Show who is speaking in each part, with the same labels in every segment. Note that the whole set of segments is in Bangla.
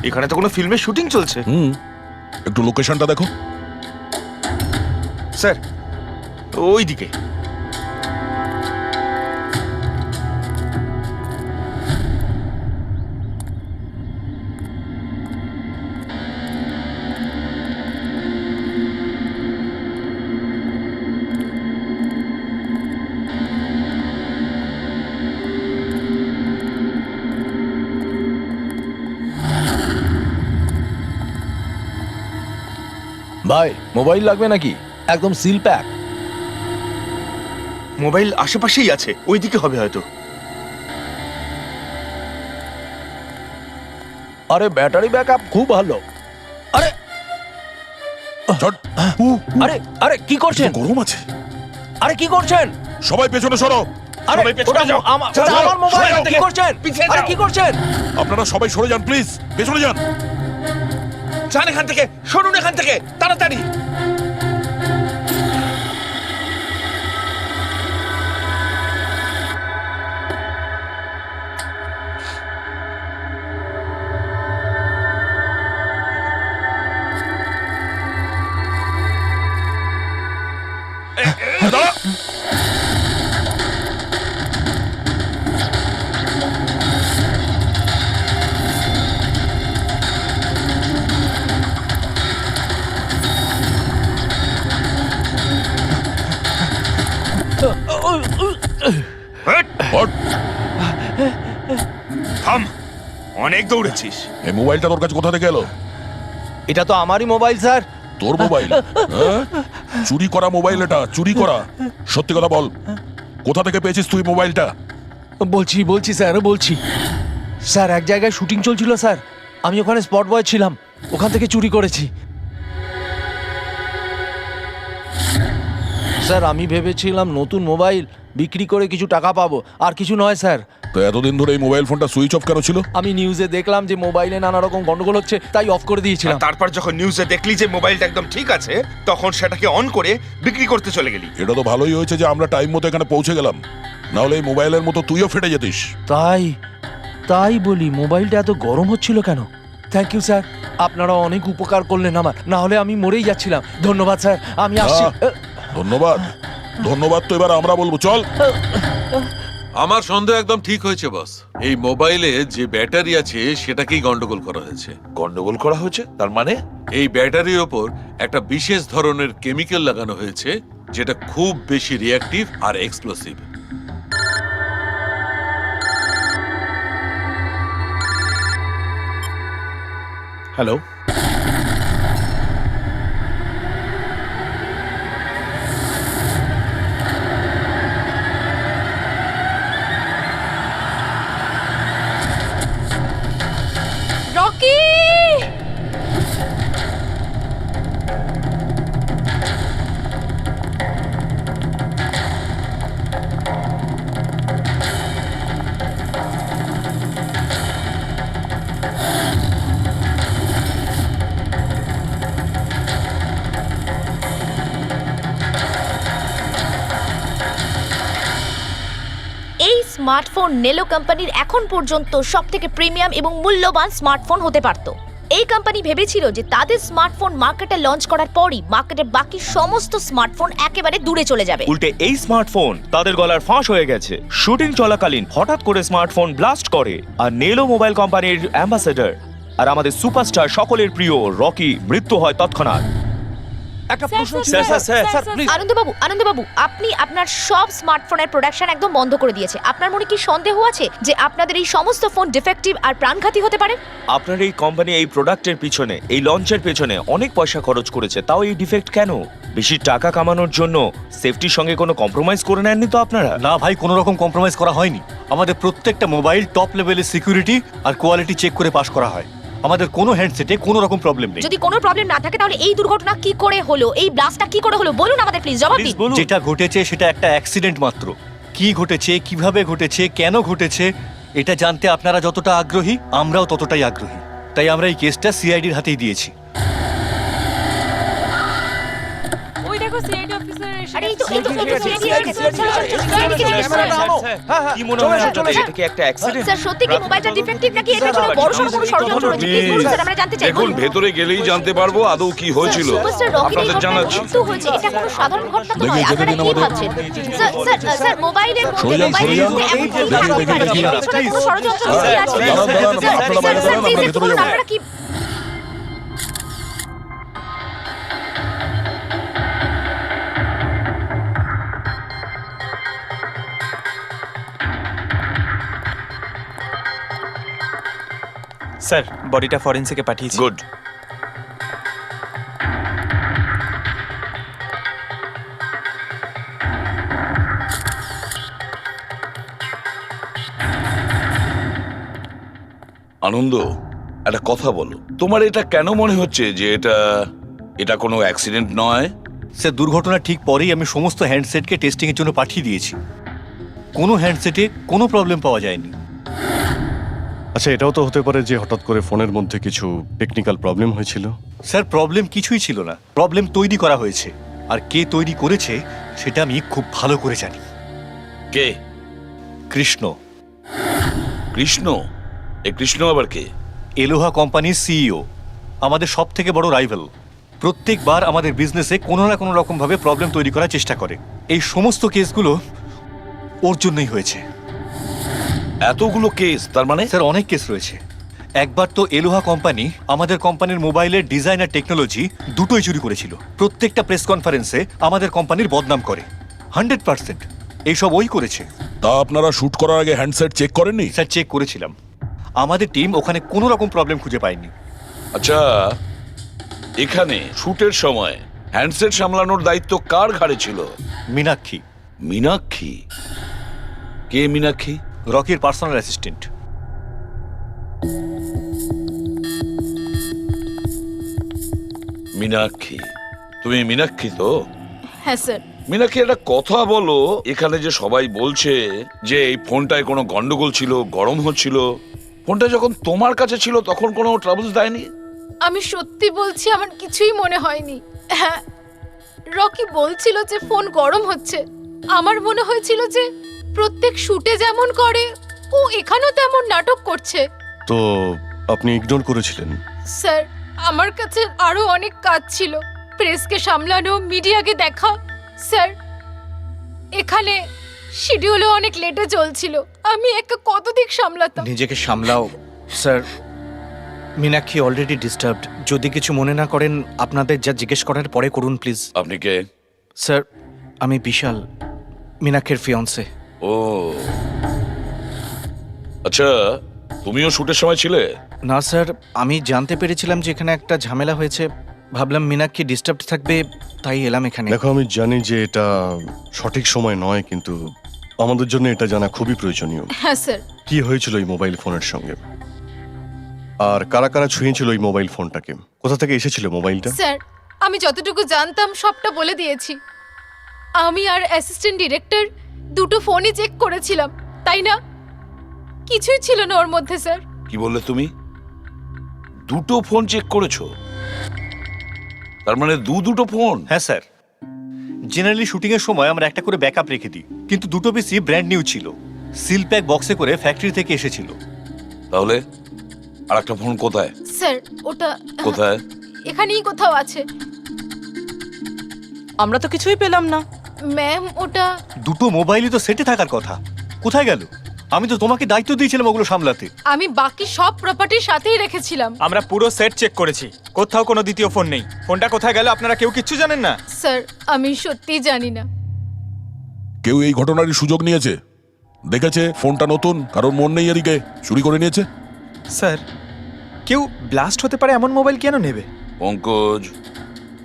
Speaker 1: এখানে তো কোনো ফিল্মের শুটিং চলছে।
Speaker 2: একটু লোকেশনটা দেখো।
Speaker 1: স্যার ওইদিকে।
Speaker 3: ভাই মোবাইল লাগবে নাকি? একদম সিল প্যাক।
Speaker 1: মোবাইল আশেপাশেই আছে, ওইদিকে হবে হয়তো।
Speaker 3: আরে ব্যাটারি ব্যাকআপ খুব ভালো। আরে
Speaker 2: ঝট।
Speaker 3: আরে আরে কি করছেন?
Speaker 2: গরম আছে।
Speaker 3: আরে কি করছেন?
Speaker 2: সবাই পেছনে সরো।
Speaker 3: আরে
Speaker 1: সবাই পেছনে
Speaker 3: ওটা
Speaker 1: যাও।
Speaker 3: ওটা
Speaker 1: যাও,
Speaker 3: আমার মোবাইল।
Speaker 1: সরে যাও
Speaker 3: কি
Speaker 1: থেকে।
Speaker 3: করছেন?
Speaker 1: পিছিয়ে
Speaker 3: আরে
Speaker 1: যাও।
Speaker 3: কি করছেন?
Speaker 2: আপনারা সবাই সরে যান প্লিজ, পেছনে যান।
Speaker 1: যান এখান থেকে, সরুন এখান থেকে তাড়াতাড়ি।
Speaker 2: দাঁড়া।
Speaker 1: Hot,
Speaker 2: hot.
Speaker 1: থাম, অনেক দৌড়েছিস।
Speaker 2: এই মোবাইলটা তোর কাছে কোথা থেকে এলো?
Speaker 3: এটা তো আমারই মোবাইল স্যার।
Speaker 2: তোর মোবাইল? হ্যাঁ? চুরি করা মোবাইল এটা, চুরি করা। সত্যি কথা বল, কোথা থেকে পেয়েছিস তুই মোবাইলটা?
Speaker 3: বলছি স্যার, বলছি স্যার, এক জায়গায় শুটিং চলছিল স্যার, আমি ওখানে স্পট বয় ছিলাম, ওখান থেকে চুরি করেছি স্যার। আমি ভেবেছিলাম নতুন মোবাইল বিক্রি করে কিছু টাকা পাবো, আর কিছু নয় স্যার।
Speaker 2: তো এতদিন ধরে এই মোবাইল ফোনটা সুইচ অফ কেন ছিল?
Speaker 3: আমি নিউজে দেখলাম যে মোবাইলে নানা রকম গন্ডগোল হচ্ছে, তাই অফ করে দিয়েছিলাম।
Speaker 1: আর তারপর যখন নিউজে দেখলি যে মোবাইলটা একদম ঠিক আছে, তখন সেটাকে অন করে বিক্রি করতে চলে গেলি।
Speaker 2: এটা তো ভালোই হয়েছে যে আমরা টাইম মতো এখানে পৌঁছে গেলাম, না হলে এই মোবাইলের মতো তুইও ফেটে যেতিস।
Speaker 3: তাই বলি মোবাইলটা এত গরম হচ্ছিল কেন? থ্যাংক ইউ স্যার, আপনারা অনেক উপকার করলেন আমার, না হলে আমি মরেই যাচ্ছিলাম। ধন্যবাদ স্যার, আমি আসছি।
Speaker 2: ধন্যবাদ ধন্যবাদ তো এবার আমরা বলবো, চল।
Speaker 4: আমার সন্দেহ একদম ঠিক হয়েছে বস। এই মোবাইলে যে ব্যাটারি আছে সেটাকেই গন্ডগোল করা হয়েছে।
Speaker 5: গন্ডগোল করা হয়েছে তার মানে?
Speaker 4: এই ব্যাটারির ওপর একটা বিশেষ ধরনের কেমিক্যাল লাগানো হয়েছে যেটা খুব বেশি রিঅ্যাক্টিভ আর এক্সপ্লোসিভ।
Speaker 5: Hello,
Speaker 6: Rocky! এই স্মার্টফোন নেলো কোম্পানির এখন পর্যন্ত সবথেকে প্রিমিয়াম এবং মূল্যবান স্মার্টফোন হতে পারত। এই কোম্পানি ভেবেছিল যে তাদের স্মার্টফোন মার্কেটে লঞ্চ করার পরই মার্কেটের বাকি সমস্ত স্মার্টফোন একেবারে দূরে চলে যাবে।
Speaker 7: উল্টে এই স্মার্টফোন তাদের গলার ফাঁস হয়ে গেছে। শুটিং চলাকালীন হঠাৎ করে স্মার্টফোন ব্লাস্ট করে, আর নেলো মোবাইল কোম্পানির অ্যাম্বাসেডর আর আমাদের সুপারস্টার সকলের প্রিয় রকি মৃত্যু হয় তৎক্ষণাৎ।
Speaker 3: একটা
Speaker 6: স্যার,
Speaker 3: প্রশ্ন ছিল
Speaker 6: sir,
Speaker 3: sir,
Speaker 6: sir,
Speaker 3: sir,
Speaker 6: sir,
Speaker 3: please.
Speaker 6: আনন্দবাবু, আপনি আপনার সব স্মার্টফোনের প্রোডাকশন একদম বন্ধ করে দিয়েছে। আপনার মনে কি সন্দেহ আছে যে আপনাদের এই সমস্ত ফোন ডিফেক্টিভ আর প্রাণঘাতী হতে পারে?
Speaker 7: আপনার এই কোম্পানি এই প্রোডাক্টের পিছনে, এই লঞ্চের পেছনে অনেক পয়সা খরচ করেছে, তাও এই ডিফেক্ট কেন? বেশি টাকা কামানোর জন্য সেফটির সঙ্গে কোনো কম্প্রোমাইজ করে নেননি তো আপনারা?
Speaker 8: না ভাই, কোনো রকম কম্প্রোমাইজ করা হয়নি। আমাদের প্রত্যেকটা মোবাইল টপ লেভেলের সিকিউরিটি আর কোয়ালিটি চেক করে পাস করা হয়। আমাদের কোনো হ্যান্ডসেটে কোনো রকম প্রবলেম নেই।
Speaker 6: যদি কোনো প্রবলেম না থাকে তাহলে এই দুর্ঘটনা কি করে হলো, এই ব্লাস্টটা কি করে হলো বলুন আমাদের, প্লিজ জবাব দিন।
Speaker 8: যেটা ঘটেছে সেটা একটা অ্যাক্সিডেন্ট মাত্র। কি ঘটেছে, কিভাবে ঘটেছে, কেন ঘটেছে, এটা জানতে আপনারা যতটা আগ্রহী আমরাও ততটাই আগ্রহী। তাই আমরা এই কেসটা সিআইডির হাতেই দিয়েছি।
Speaker 6: ওই দেখো আরে এই তো
Speaker 7: কি মনে হয় আপনাদের এটা কি একটা অ্যাক্সিডেন্ট?
Speaker 6: স্যার সত্যি কি মোবাইলটা ডিফেক্টিভ নাকি এটার জন্য বড়সড় কোনো ষড়যন্ত্র রয়েছে? প্লিজ বলুন স্যার, আমরা জানতে চাই।
Speaker 5: দেখুন ভেতরে গেলেই জানতে পারবো আদৌ কি হয়েছিল।
Speaker 6: সুপারস্টার রকির এই
Speaker 5: আপনাদের
Speaker 6: ঘটনায়
Speaker 5: জানাচ্ছি।
Speaker 6: মৃত্যু হয়েছে, এটা কোনো সাধারণ ঘটনা তো
Speaker 2: দেখি,
Speaker 6: নয়।
Speaker 2: যেতে
Speaker 6: আপনারা
Speaker 2: দিন
Speaker 6: কি
Speaker 2: আমাদের।
Speaker 6: ভাবছেন? স্যার মোবাইলের মধ্যে
Speaker 2: সরে যান,
Speaker 6: মোবাইলের
Speaker 2: সরে যান।
Speaker 6: মধ্যে এমন কি
Speaker 2: দেখি,
Speaker 6: কারণ
Speaker 2: দেখি,
Speaker 6: পারে?
Speaker 2: দেখি।
Speaker 6: এর পেছনে কোনো ষড়যন্ত্র লুকিয়ে আছে?
Speaker 2: দাঁড়ান, দাঁড়ান, আপনারা বাইরে দাঁড়ান, আমরা
Speaker 6: প্লিজ
Speaker 2: ভেতরে
Speaker 6: একটু বলুন,
Speaker 2: যাবো।
Speaker 6: আপনারা কি
Speaker 9: স্যার বডিটা ফরেন্সিকে পাঠিয়েছি।
Speaker 5: গুড। আনন্দ, একটা কথা বলো, তোমার এটা কেন মনে হচ্ছে যে এটা কোনো অ্যাক্সিডেন্ট নয়?
Speaker 8: স্যার দুর্ঘটনা ঠিক পরেই আমি সমস্ত হ্যান্ডসেটকে টেস্টিংয়ের জন্য পাঠিয়ে দিয়েছি। কোনো হ্যান্ডসেটে কোনো প্রবলেম পাওয়া যায়নি।
Speaker 10: আচ্ছা, এটাও তো হতে পারে যে হঠাৎ করে ফোনের মধ্যে কিছু টেকনিক্যাল প্রবলেম হয়েছিল।
Speaker 8: স্যার প্রবলেম কিছুই ছিল না, প্রবলেম তৈরি করা হয়েছে। আর কে তৈরি করেছে সেটা আমি খুব ভালো করে জানি।
Speaker 5: কে?
Speaker 8: কৃষ্ণ।
Speaker 5: কৃষ্ণ? এ কৃষ্ণ আবার কে?
Speaker 8: এলোহা কোম্পানির সিইও, আমাদের সব থেকে বড় রাইভাল। প্রত্যেকবার আমাদের বিজনেসে কোনো না কোনো রকম ভাবে প্রবলেম তৈরি করার চেষ্টা করে। এই সমস্ত কেসগুলো ওর জন্যই হয়েছে।
Speaker 5: এতগুলো কেস, তার মানে?
Speaker 8: স্যার অনেক কেস রয়েছে। একবার তো এলোহা কোম্পানি আমাদের কোম্পানির মোবাইলের ডিজাইন আর টেকনোলজি দুটোই চুরি করেছিল। প্রত্যেকটা প্রেস কনফারেন্সে আমাদের কোম্পানির বদনাম করে। 100% এইসব ওই করেছে।
Speaker 2: তা আপনারা শুট করার আগে হ্যান্ডসেট চেক করেননি?
Speaker 8: স্যার চেক করেছিলাম, আমাদের টিম ওখানে কোনো রকম প্রবলেম খুঁজে পায়নি।
Speaker 5: আচ্ছা, এখানে শুটের সময় হ্যান্ডসেট সামলানোর দায়িত্ব কার ঘাড়ে ছিল?
Speaker 8: মীনাক্ষী,
Speaker 5: মীনাক্ষী? কে মীনাক্ষী?
Speaker 8: রকির পার্সোনাল অ্যাসিস্ট্যান্ট।
Speaker 5: মীনাক্ষী? তুমি মীনাক্ষী তো?
Speaker 6: হ্যাঁ স্যার।
Speaker 5: মীনাক্ষী, একটা কথা বলো, এখানে যে সবাই বলছে যে এই ফোনটায় কোনো গন্ডগোল ছিল, গরম হচ্ছিল, ফোনটা যখন তোমার কাছে ছিল তখন কোনো ট্রাবলস দেয়নি?
Speaker 11: আমি সত্যি বলছি, আমার কিছুই মনে হয়নি। হ্যাঁ, রকি বলছিল যে ফোন গরম হচ্ছে। আমার মনে হয়েছিল যে প্রত্যেক শুটে যেমন করে ও এখানেও তেমন নাটক করছে।
Speaker 10: তো আপনি ইগনোর করেছিলেন?
Speaker 11: স্যার আমার কাছে আরো অনেক কাজ ছিল, প্রেসকে সামলানো, মিডিয়াকে দেখা। স্যার এখানে শিডিউলও অনেক লেটে চলছিল, আমি একা কত দিক সামলাতাম।
Speaker 3: নিজেকে সামলাও স্যার। Meenakshi already disturbed. যদি কিছু মনে না করেন, আপনাদের যা জিজ্ঞেস করার পরে করুন প্লিজ।
Speaker 5: আপনি কে?
Speaker 3: স্যার আমি বিশাল, মীনাক্ষীর ফিয়ন্সে।
Speaker 5: ও আচ্ছা, তুমিও শুটের সময় ছিলে?
Speaker 3: না স্যার, আমি জানতে পেরেছিলাম যে এখানে একটা ঝামেলা হয়েছে, ভাবলাম মীনাক্ষী ডিস্টার্ব থাকবে, তাই এলাম এখানে।
Speaker 10: দেখো, আমি জানি যে এটা সঠিক সময় নয়, কিন্তু আমাদের জন্য এটা জানা খুবই প্রয়োজনীয়।
Speaker 11: হ্যাঁ স্যার।
Speaker 10: কি হয়েছিল এই মোবাইল ফোনের সঙ্গে, আর কারা কারা ছুঁয়েছিল এই মোবাইল ফোনটাকে, কোথা থেকে এসেছিল মোবাইলটা?
Speaker 11: স্যার আমি যতটুকু জানতাম সবটা বলে দিয়েছি। আমি আর অ্যাসিস্ট্যান্ট ডিরেক্টর দুটো ফোনই চেক করেছিলাম, তাই না? কিছুই ছিল না ওর মধ্যে স্যার।
Speaker 5: কি বললে তুমি? দুটো ফোন চেক করেছো? তার মানে দুটো ফোন?
Speaker 8: হ্যাঁ স্যার, জেনারেলি শুটিং এর সময় আমরা একটা করে ব্যাকআপ রেখে দিই, কিন্তু দুটো পিসই ব্র্যান্ড নিউ ছিল, সিল প্যাক বক্সে করে ফ্যাক্টরি থেকে এসেছিল।
Speaker 5: তাহলে আর একটা ফোন কোথায়?
Speaker 11: স্যার ওটা
Speaker 5: কোথায়?
Speaker 11: এখানেই কোথাও আছে।
Speaker 12: আমরা তো কিছুই পেলাম না।
Speaker 11: ম্যাম ওটা
Speaker 8: দুটো মোবাইলই তো সেটে থাকার কথা, কোথায় গেল? আমি তো তোমাকে দায়িত্ব দিয়েছিলাম ওগুলো সামলাতে।
Speaker 11: আমি বাকি সব প্রপার্টির সাথেই রেখেছিলাম।
Speaker 9: আমরা পুরো সেট চেক করেছি, কোথাও কোনো দ্বিতীয় ফোন নেই। ফোনটা কোথায় গেল আপনারা কেউ কিচ্ছু জানেন না?
Speaker 11: স্যার আমি সত্যিই জানি না।
Speaker 2: কেউ এই ঘটনারই সুযোগ নিয়েছে? দেখেছে ফোনটা নতুন, কারণ মন নেই এদিকে, চুরি করে নিয়েছে?
Speaker 9: স্যার কেউ ব্লাস্ট হতে পারে এমন মোবাইল কেন নেবে?
Speaker 5: পঙ্কজ,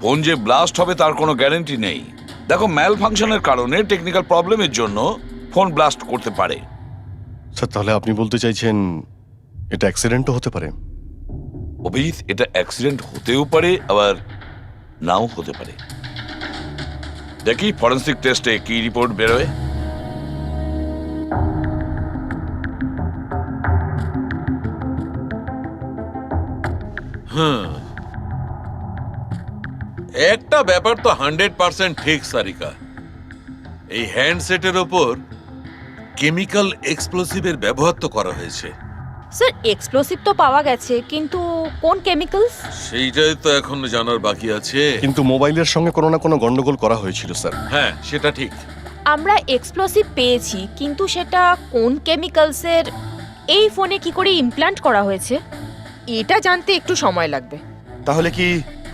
Speaker 5: ফোন যে ব্লাস্ট হবে তার কোনো গ্যারান্টি নেই। দেখো, ম্যাল ফাংশনের কারণে, টেকনিক্যাল প্রবলেমের জন্য ফোন ব্লাস্ট করতে পারে।
Speaker 10: স্যার, তাহলে আপনি বলতে চাইছেন এটা অ্যাক্সিডেন্টও হতে পারে?
Speaker 5: অভিজিৎ, এটা অ্যাক্সিডেন্ট হতেও পারে, আবার নাও হতে পারে। দেখি ফরেন্সিক টেস্টে কি রিপোর্ট বেরোয়।
Speaker 4: একটা ব্যাপার তো 100% ঠিক সারিকা, এই হ্যান্ডসেটের ওপর কেমিক্যাল এক্সপ্লোসিভের ব্যবহার তো করা হয়েছে।
Speaker 6: স্যার এক্সপ্লোসিভ তো পাওয়া গেছে, কিন্তু কোন কেমিক্যালস?
Speaker 4: সেইটাই তো এখন জানার বাকি আছে।
Speaker 10: কিন্তু মোবাইলের সঙ্গে কোনো না কোনো গন্ডগোল করা হয়েছিল স্যার।
Speaker 4: হ্যাঁ, সেটা ঠিক।
Speaker 6: আমরা এক্সপ্লোসিভ পেয়েছি, কিন্তু সেটা কোন কেমিক্যালসের, এই ফোনে কি করে ইমপ্ল্যান্ট করা হয়েছে, এটা জানতে একটু সময় লাগবে।
Speaker 1: তাহলে কি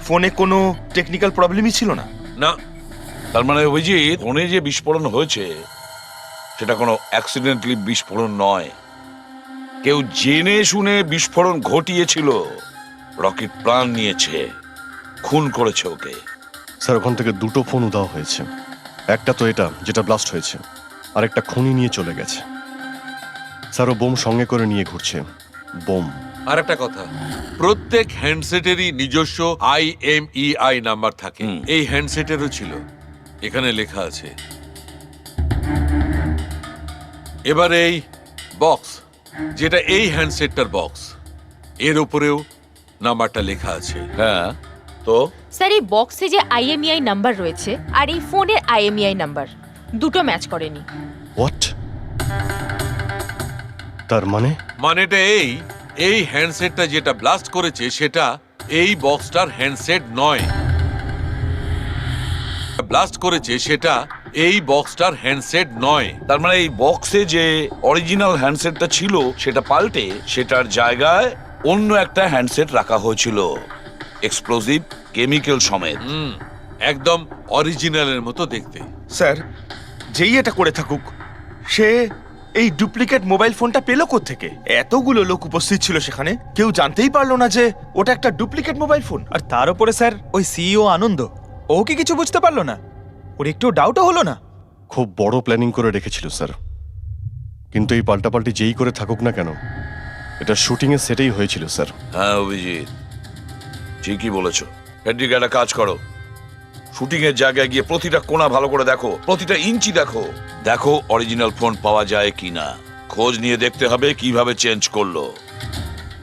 Speaker 1: ফোনে কোনো টেকনিক্যাল প্রবলেমই ছিল না?
Speaker 4: না,
Speaker 5: তার মানে অভিজিৎ, ফোনে যে বিস্ফোরণ হয়েছে সেটা কোনো অ্যাক্সিডেন্টলি বিস্ফোরণ নয়, কেউ জেনে শুনে বিস্ফোরণ ঘটিয়েছিল, রকির প্রাণ নিয়েছে, খুন করেছে ওকে।
Speaker 10: স্যার ওখান থেকে দুটো ফোন উধাও হয়েছে। একটা তো এটা যেটা ব্লাস্ট হয়েছে, আর একটা খুনি নিয়ে চলে গেছে। স্যার ও বোম সঙ্গে করে নিয়ে ঘুরছে, বোম।
Speaker 4: আর একটা কথা, প্রত্যেক হ্যান্ডসেটেরই নিজস্ব IMEI নাম্বার থাকে। এই হ্যান্ডসেটেরও ছিল, এখানে লেখা আছে। এবার এই বক্স, যেটা এই হ্যান্ডসেটটার বক্স, এর উপরেও নাম্বারটা লেখা আছে।
Speaker 5: হ্যাঁ, তো
Speaker 6: স্যার এই বক্সে যে IMEI নাম্বার রয়েছে আর এই ফোনের IMEI নাম্বার দুটো ম্যাচ করেনি।
Speaker 10: হোয়াট? তার মানে
Speaker 4: মানেটা এই হ্যান্ডসেটটা যেটা ব্লাস্ট করেছে সেটা এই বক্সটার হ্যান্ডসেট নয়। ব্লাস্ট করেছে সেটা এই বক্সটার হ্যান্ডসেট নয়।
Speaker 5: তার মানে এই বক্সে যে অরিজিনাল হ্যান্ডসেটটা ছিল সেটা পাল্টে সেটার জায়গায় অন্য একটা হ্যান্ডসেট রাখা হয়েছিল, এক্সপ্লোসিভ কেমিক্যাল সমেত।
Speaker 4: একদম অরিজিনালের মতো দেখতে।
Speaker 1: স্যার যেই এটা করে থাকুক, সে এই ডুপ্লিকেট মোবাইল ফোনটা পেল কোত্থেকে? এতগুলো লোক উপস্থিত ছিল সেখানে, কেউ জানতেই পারলো না যে ওটা একটা ডুপ্লিকেট মোবাইল ফোন।
Speaker 9: আর তার উপরে স্যার ওই সিইও আনন্দ, ও কি কিছু বুঝতে পারলো না? ওর একটু ডাউটও হলো না?
Speaker 10: খুব বড় প্ল্যানিং করে রেখেছিল স্যার। কিন্তু এই পাল্টাপাল্টি যেই করে থাকুক না কেন, এটা শুটিং এর সেটেই হয়েছিল স্যার।
Speaker 5: হ্যাঁ অভিজিৎ, ঠিকই বলেছ। ফেডরিক, একটা কাজ করো, শুটিং এর জায়গায় গিয়ে প্রতিটা কোণা ভালো করে দেখো, প্রতিটা ইঞ্চি দেখো, দেখো অরিজিনাল ফোন পাওয়া যায় কিনা। খোঁজ নিয়ে দেখতে হবে কিভাবে চেঞ্জ করলো।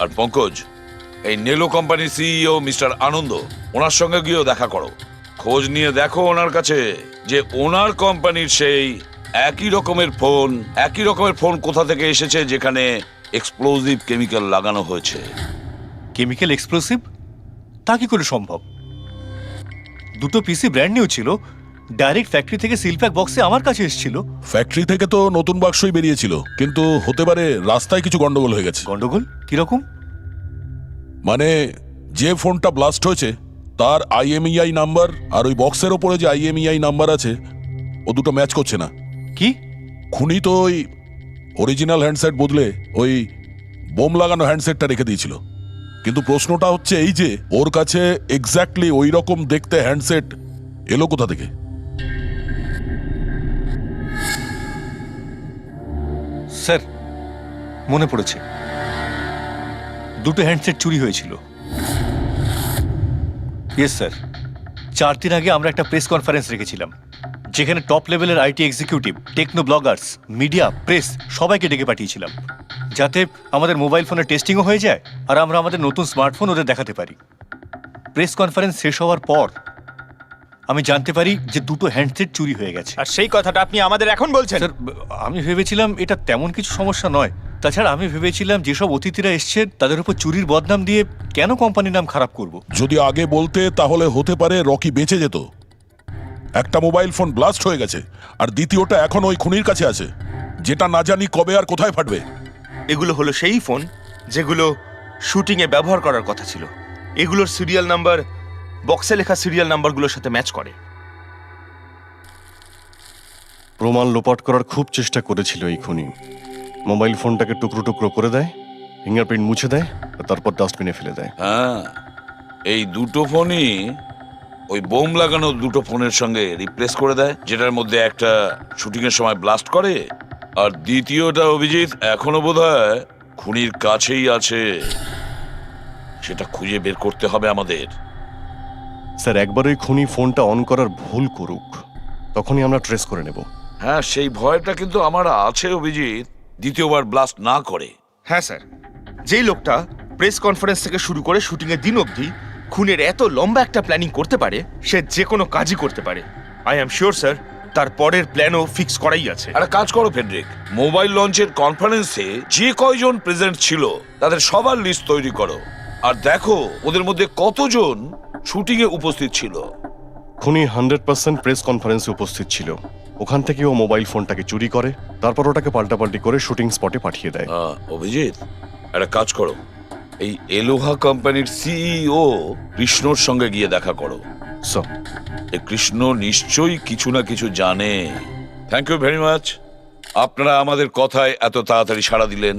Speaker 5: আর পঙ্কজ, এই নেলো কোম্পানির সিইও মিস্টার আনন্দ, ওনার সঙ্গে গিয়েও দেখা করো, খোঁজ নিয়ে দেখো ওনার কাছে যে ওনার কোম্পানির সেই একই রকমের ফোন কোথা থেকে এসেছে যেখানে এক্সপ্লোসিভ কেমিক্যাল লাগানো হয়েছে।
Speaker 8: Chemical explosive? তা কি করে সম্ভব? দুটো পিসি ব্র্যান্ড নিউ ছিল, ডাইরেক্ট ফ্যাক্টরি থেকে সিলপ্যাক বক্সে আমার কাছে এসেছিল।
Speaker 2: ফ্যাক্টরি থেকে তো নতুন বাক্সই বেরিয়েছিল, কিন্তু হতে পারে রাস্তায় কিছু গন্ডগোল হয়ে গেছে।
Speaker 8: গন্ডগোল কিরকম?
Speaker 2: মানে যে ফোনটা ব্লাস্ট হয়েছে তার IMEI নাম্বার আর ওই বক্সের ওপরে যে IMEI নাম্বার আছে ও দুটো ম্যাচ করছে না।
Speaker 8: কি?
Speaker 2: খুনি তো ওই অরিজিনাল হ্যান্ডসেট বদলে ওই বোম লাগানো হ্যান্ডসেটটা রেখে দিয়েছিল, কিন্তু প্রশ্নটা হচ্ছে এই যে ওর কাছে এক্স্যাক্টলি ওই রকম দেখতে হ্যান্ডসেট এলো কোথা থেকে?
Speaker 8: স্যার মনে পড়েছে, দুটো হ্যান্ডসেট চুরি হয়েছিল। ইয়েস স্যার, 4 দিন আগে আমরা একটা প্রেস কনফারেন্স রেখেছিলাম, যেখানে টপ লেভেলের IT executive, techno bloggers, media, press সবাইকে ডেকে পাঠিয়েছিলাম, যাতে আমাদের মোবাইল ফোনের টেস্টিংও হয়ে যায় আর আমরা আমাদের নতুন স্মার্টফোন ওদের দেখাতে পারি। প্রেস কনফারেন্স শেষ হওয়ার পর আমি জানতে পারি যে দুটো হ্যান্ডসেট চুরি হয়ে গেছে।
Speaker 9: আর সেই কথাটা আপনি আমাদের এখন বলছেন?
Speaker 8: স্যার আমি ভেবেছিলাম এটা তেমন কিছু সমস্যা নয়। তাছাড়া আমি ভেবেছিলাম যেসব অতিথিরা এসছেন তাদের উপর চুরির বদনাম দিয়ে কেন কোম্পানির নাম খারাপ করব।
Speaker 2: যদি আগে বলতে তাহলে হতে পারে রকি বেঁচে যেত। একটা মোবাইল ফোন ব্লাস্ট হয়ে গেছে আর দ্বিতীয়টা এখন ওই খুনির কাছে আছে, যেটা না জানি কবে আর কোথায় ফাটবে।
Speaker 1: এগুলো হলো সেই ফোন যেগুলো শুটিং এ ব্যবহার করার কথা ছিল। এগুলোর সিরিয়াল নাম্বার বক্সে লেখা সিরিয়াল নাম্বারগুলোর সাথে ম্যাচ করে।
Speaker 10: প্রমাণ লোপাট করার খুব চেষ্টা করেছিল এই খুনি। মোবাইল ফোনটাকে টুকরো টুকরো করে দেয়, ফিঙ্গারপ্রিন্ট মুছে দেয়, আর তারপর ডাস্টবিনে ফেলে দেয়।
Speaker 5: হ্যাঁ, এই দুটো ফোনই ওই বোম লাগানো দুটো ফোনের সঙ্গে রিপ্লেস করে দেয়, যেটার মধ্যে একটা শুটিং এর সময় ব্লাস্ট করে আর দ্বিতীয়টা অভিজিৎ এখনো বোধহয় খুনির কাছেই আছে। সেটা খুঁজে বের করতে হবে আমাদের।
Speaker 10: স্যার একবার ওই খুনি ফোনটা অন করার ভুল করুক, তখনই আমরা ট্রেস করে নেব।
Speaker 5: হ্যাঁ, সেই ভয়টা কিন্তু আমার আছে অভিজিৎ, দ্বিতীয়বার ব্লাস্ট না করে।
Speaker 1: হ্যাঁ স্যার, যেই লোকটা প্রেস কনফারেন্স থেকে শুরু করে শুটিং এর দিন অবধি খুনের এত লম্বা একটা প্ল্যানিং করতে পারে, সে যে কোনো কাজই করতে পারে। আই অ্যাম শিওর স্যার, তার পরের প্ল্যানও ফিক্স করাই আছে।
Speaker 5: একটা কাজ করো ফেডরিক, মোবাইল লঞ্চের কনফারেন্সে যে কয়জন প্রেজেন্ট ছিল তাদের সবার লিস্ট তৈরি করো, আর দেখো ওদের মধ্যে কতজন শুটিং এ উপস্থিত ছিল।
Speaker 10: খুনি 100% প্রেস কনফারেন্সে উপস্থিত ছিল। ওখান থেকে ও মোবাইল ফোনটাকে চুরি করে, তারপর ওটাকে পাল্টাপাল্টি করে শুটিং স্পটে পাঠিয়ে দেয়।
Speaker 5: অভিজিৎ, একটা কাজ করো, এই এলোহা কোম্পানির সিইও কৃষ্ণর সঙ্গে গিয়ে দেখা করো।
Speaker 10: স্যার,
Speaker 5: এই কৃষ্ণ নিশ্চয়ই কিছু না কিছু জানে। থ্যাংক ইউ ভেরি মাচ, আপনারা আমাদের কথায় এত তাড়াতাড়ি সাড়া দিলেন।